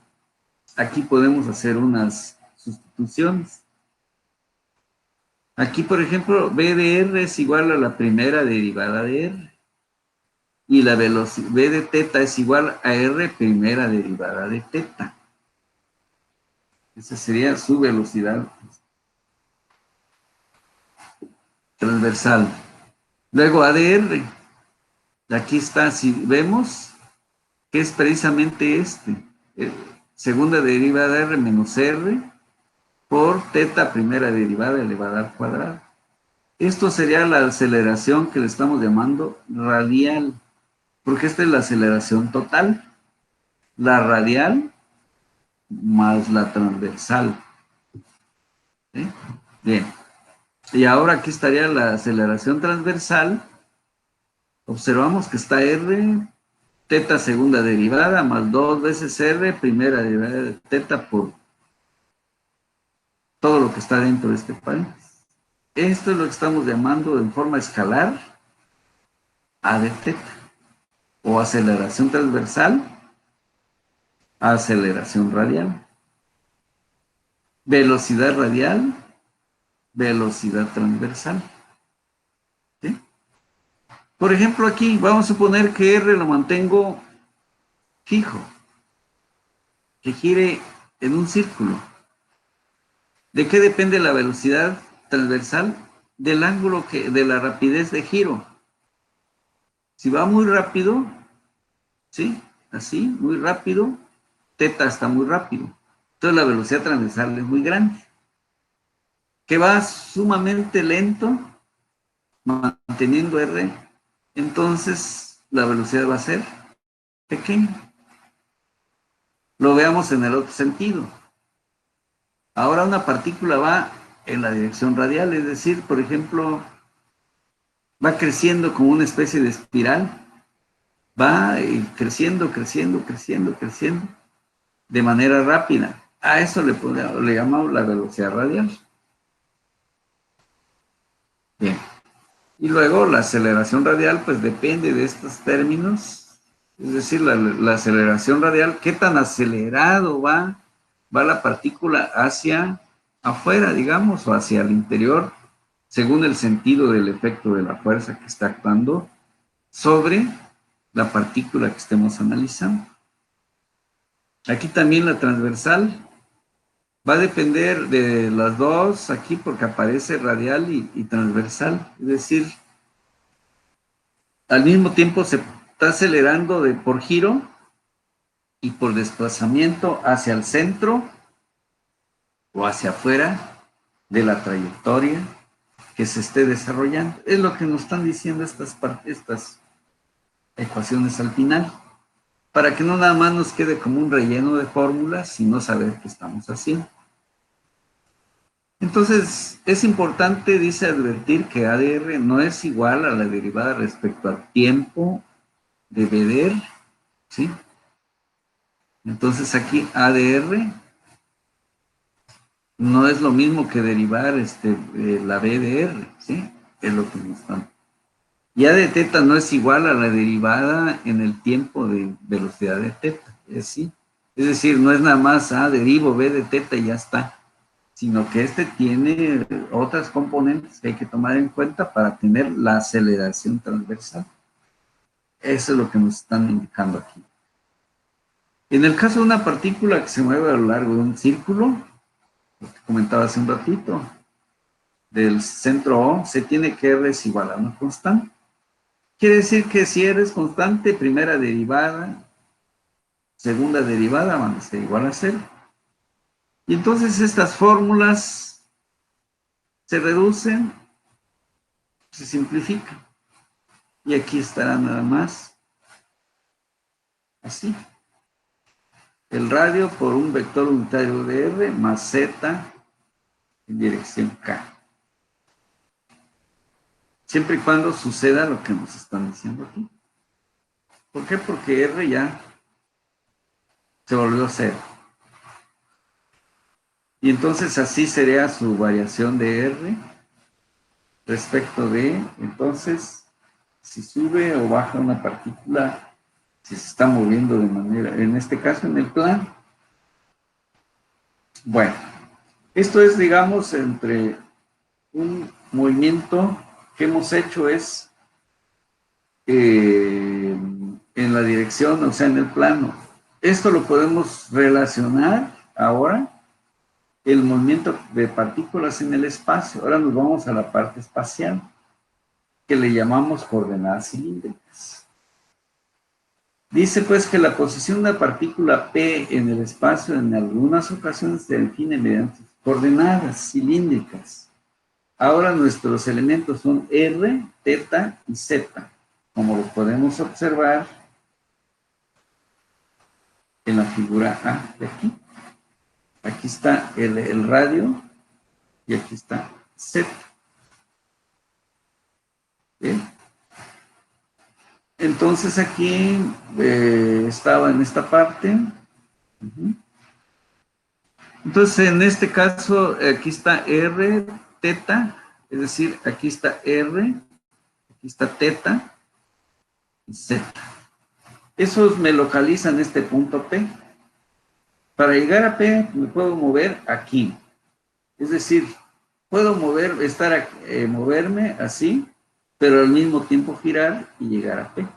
aquí podemos hacer unas sustituciones. Aquí, por ejemplo, B de R es igual a la primera derivada de R. Y la velocidad B de teta es igual a R primera derivada de teta. Esa sería su velocidad transversal. Luego ADR. Aquí está, si vemos, que es precisamente segunda derivada de R menos R por teta primera derivada elevada al cuadrado. Esto sería la aceleración que le estamos llamando radial, porque esta es la aceleración total. La radial más la transversal. ¿Sí? Bien. Y ahora aquí estaría la aceleración transversal. Observamos que está R, teta segunda derivada, más 2 veces R, primera derivada de teta por todo lo que está dentro de este paréntesis. Esto es lo que estamos llamando en forma escalar A de teta, o aceleración transversal, aceleración radial. Velocidad radial, velocidad transversal. ¿Sí? Por ejemplo, aquí vamos a suponer que R lo mantengo fijo, que gire en un círculo. ¿De qué depende la velocidad transversal? Del ángulo de la rapidez de giro. Si va muy rápido, ¿sí? Así, muy rápido, teta está muy rápido. Entonces la velocidad transversal es muy grande. Que va sumamente lento, manteniendo R, entonces la velocidad va a ser pequeña. Lo veamos en el otro sentido. Ahora una partícula va en la dirección radial, es decir, por ejemplo, va creciendo como una especie de espiral, va creciendo, creciendo, creciendo, creciendo, de manera rápida. A eso le llamamos la velocidad radial. Bien. Y luego la aceleración radial, pues depende de estos términos, es decir, la aceleración radial, qué tan acelerado va la partícula hacia afuera, digamos, o hacia el interior, según el sentido del efecto de la fuerza que está actuando sobre la partícula que estemos analizando. Aquí también la transversal va a depender de las dos aquí porque aparece radial y transversal, es decir, al mismo tiempo se está acelerando por giro y por desplazamiento hacia el centro o hacia afuera de la trayectoria que se esté desarrollando. Es lo que nos están diciendo estas ecuaciones al final, para que no nada más nos quede como un relleno de fórmulas, sino saber qué estamos haciendo. Entonces, es importante, dice, advertir que ADR no es igual a la derivada respecto al tiempo de BDR, ¿sí? Entonces aquí ADR no es lo mismo que derivar la BDR, ¿sí? Es lo que nos están. Y A de teta no es igual a la derivada en el tiempo de velocidad de teta, ¿sí? Es decir, no es nada más derivo B de teta y ya está. sino que este tiene otras componentes que hay que tomar en cuenta para tener la aceleración transversal. Eso es lo que nos están indicando aquí. En el caso de una partícula que se mueve a lo largo de un círculo, lo que comentaba hace un ratito, del centro O, se tiene que R es igual a una constante. Quiere decir que si R es constante, primera derivada, segunda derivada van a ser igual a cero. Y entonces estas fórmulas se reducen, se simplifican. Y aquí estará nada más así. El radio por un vector unitario de R más Z en dirección K. Siempre y cuando suceda lo que nos están diciendo aquí. ¿Por qué? Porque R ya se volvió cero. Y entonces así sería su variación de R respecto de, entonces, si sube o baja una partícula, si se está moviendo de manera, en este caso en el plano. Bueno, esto es, digamos, entre un movimiento que hemos hecho es en la dirección, o sea, en el plano. Esto lo podemos relacionar ahora, el movimiento de partículas en el espacio. Ahora nos vamos a la parte espacial, que le llamamos coordenadas cilíndricas. Dice pues que la posición de la partícula P en el espacio en algunas ocasiones se define mediante coordenadas cilíndricas. Ahora nuestros elementos son R, θ y Z, como lo podemos observar en la figura A de aquí. Aquí está el radio y aquí está Z. ¿Bien? Entonces aquí estaba en esta parte. Entonces en este caso aquí está R, θ, es decir, aquí está R, aquí está θ y Z. Esos me localizan este punto P. Para llegar a P me puedo mover aquí. Es decir, puedo moverme así, pero al mismo tiempo girar y llegar a P.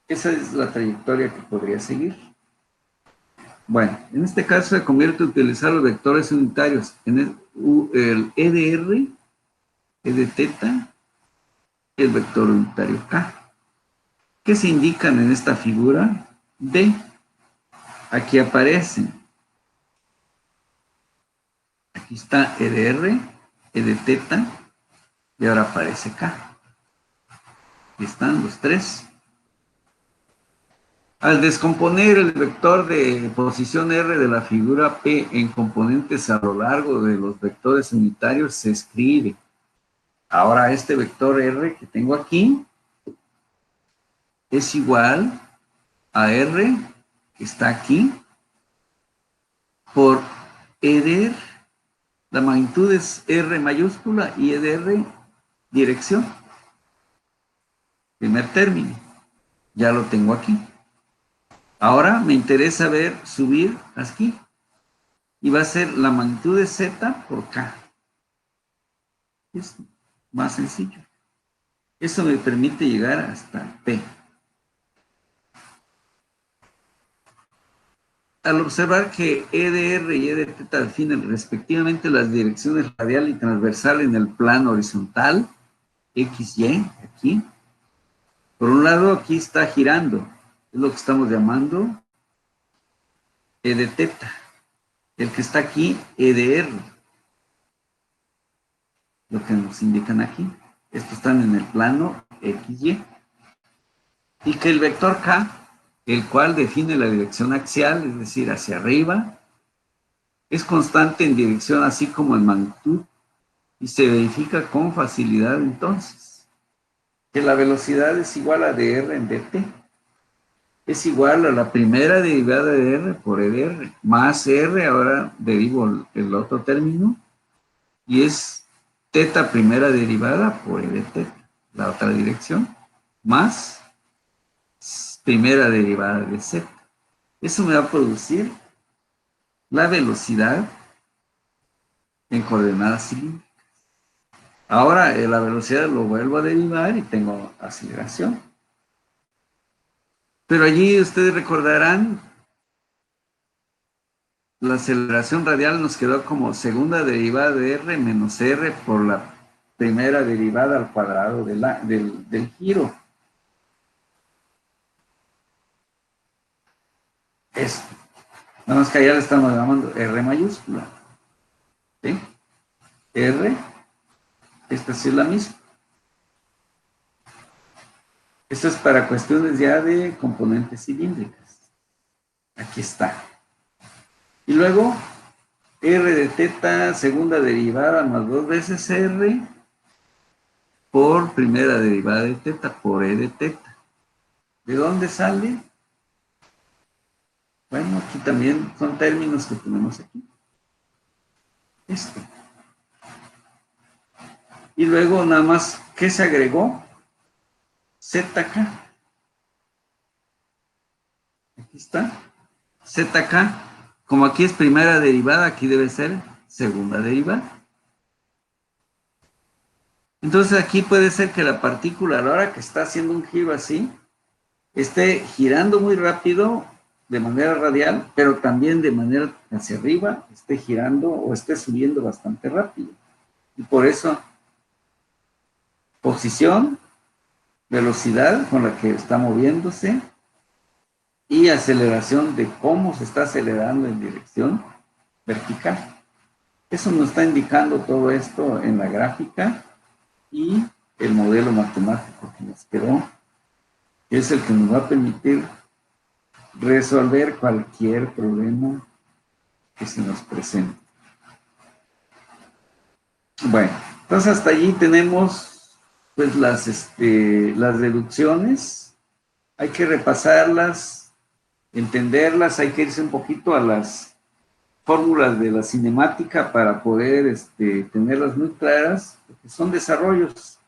Esa es la trayectoria que podría seguir. Bueno, en este caso se convierte en utilizar los vectores unitarios en el E de R, E de θ, el vector unitario K, que se indican en esta figura D. Aquí aparecen. Aquí está E de R, E de θ, y ahora aparece K. Aquí están los tres. Al descomponer el vector de posición R de la figura P en componentes a lo largo de los vectores unitarios, se escribe. Ahora este vector R que tengo aquí es igual a R, que está aquí, por E de R. La magnitud es R mayúscula y E de R dirección. Primer término. Ya lo tengo aquí. Ahora me interesa ver subir aquí. Y va a ser la magnitud de Z por K. Es más sencillo. Eso me permite llegar hasta P. Al observar que E de R y E de θ definen respectivamente las direcciones radial y transversal en el plano horizontal, X, Y, aquí. Por un lado, aquí está girando. Es lo que estamos llamando E de θ. El que está aquí, E de R. Lo que nos indican aquí. Estos están en el plano X, Y. Y que el vector K, el cual define la dirección axial, es decir, hacia arriba, es constante en dirección así como en magnitud y se verifica con facilidad entonces que la velocidad es igual a dr en dt. Es igual a la primera derivada de r por e de r, más r, ahora derivo el otro término, y es θ primera derivada por e de θ, la otra dirección, más primera derivada de z. Eso me va a producir la velocidad en coordenadas cilíndricas. Ahora la velocidad lo vuelvo a derivar y tengo aceleración. Pero allí ustedes recordarán, la aceleración radial nos quedó como segunda derivada de r menos r por la primera derivada al cuadrado del giro. Eso. Nada más que allá le estamos llamando R mayúscula. ¿Sí? R, esta sí es la misma. Esto es para cuestiones ya de componentes cilíndricas. Aquí está. Y luego, R de teta, segunda derivada, más 2 veces R, por primera derivada de teta, por E de teta. ¿De dónde sale? Bueno, aquí también son términos que tenemos aquí. Esto. Y luego nada más, ¿qué se agregó? ZK. Aquí está. ZK. Como aquí es primera derivada, aquí debe ser segunda derivada. Entonces aquí puede ser que la partícula, a la hora que está haciendo un giro así, esté girando muy rápido de manera radial, pero también de manera hacia arriba, esté girando o esté subiendo bastante rápido. Y por eso, posición, velocidad con la que está moviéndose y aceleración de cómo se está acelerando en dirección vertical. Eso nos está indicando todo esto en la gráfica y el modelo matemático que nos quedó, que es el que nos va a permitir resolver cualquier problema que se nos presente. Bueno, entonces hasta allí tenemos pues las deducciones. Hay que repasarlas, entenderlas, hay que irse un poquito a las fórmulas de la cinemática para poder tenerlas muy claras, porque son desarrollos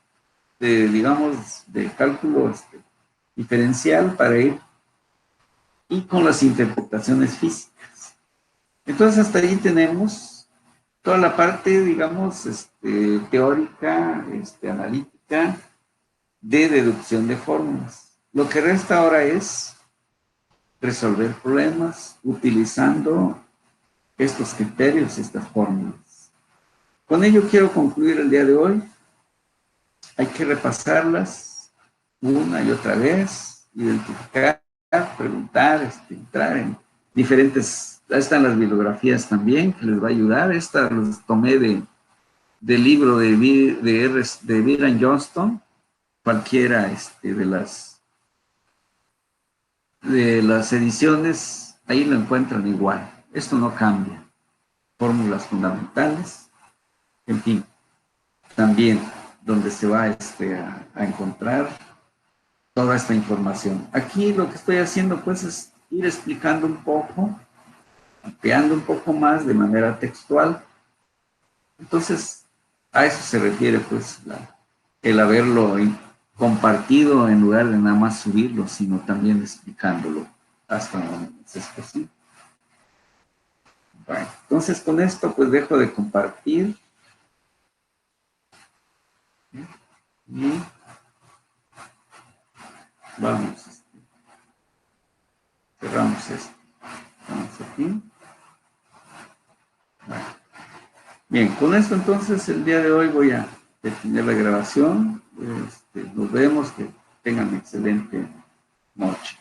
de, digamos, de cálculo diferencial para ir y con las interpretaciones físicas. Entonces hasta ahí tenemos toda la parte, digamos, teórica, analítica, de deducción de fórmulas. Lo que resta ahora es resolver problemas utilizando estos criterios, estas fórmulas. Con ello quiero concluir el día de hoy. Hay que repasarlas una y otra vez, identificar, preguntar, entrar en diferentes. Ahí están las bibliografías también, que les va a ayudar. Esta los tomé del libro de Byron Johnston, cualquiera de las ediciones, ahí lo encuentran igual. Esto no cambia. Fórmulas fundamentales, en fin, también donde se va a encontrar toda esta información. Aquí lo que estoy haciendo pues es ir explicando un poco, ampliando un poco más de manera textual. Entonces, a eso se refiere pues el haberlo compartido en lugar de nada más subirlo, sino también explicándolo hasta donde es posible. Bueno, entonces con esto pues dejo de compartir. Y vamos, cerramos esto. Vamos aquí. Bueno. Bien, con esto entonces el día de hoy voy a detener la grabación. Nos vemos, que tengan excelente noche.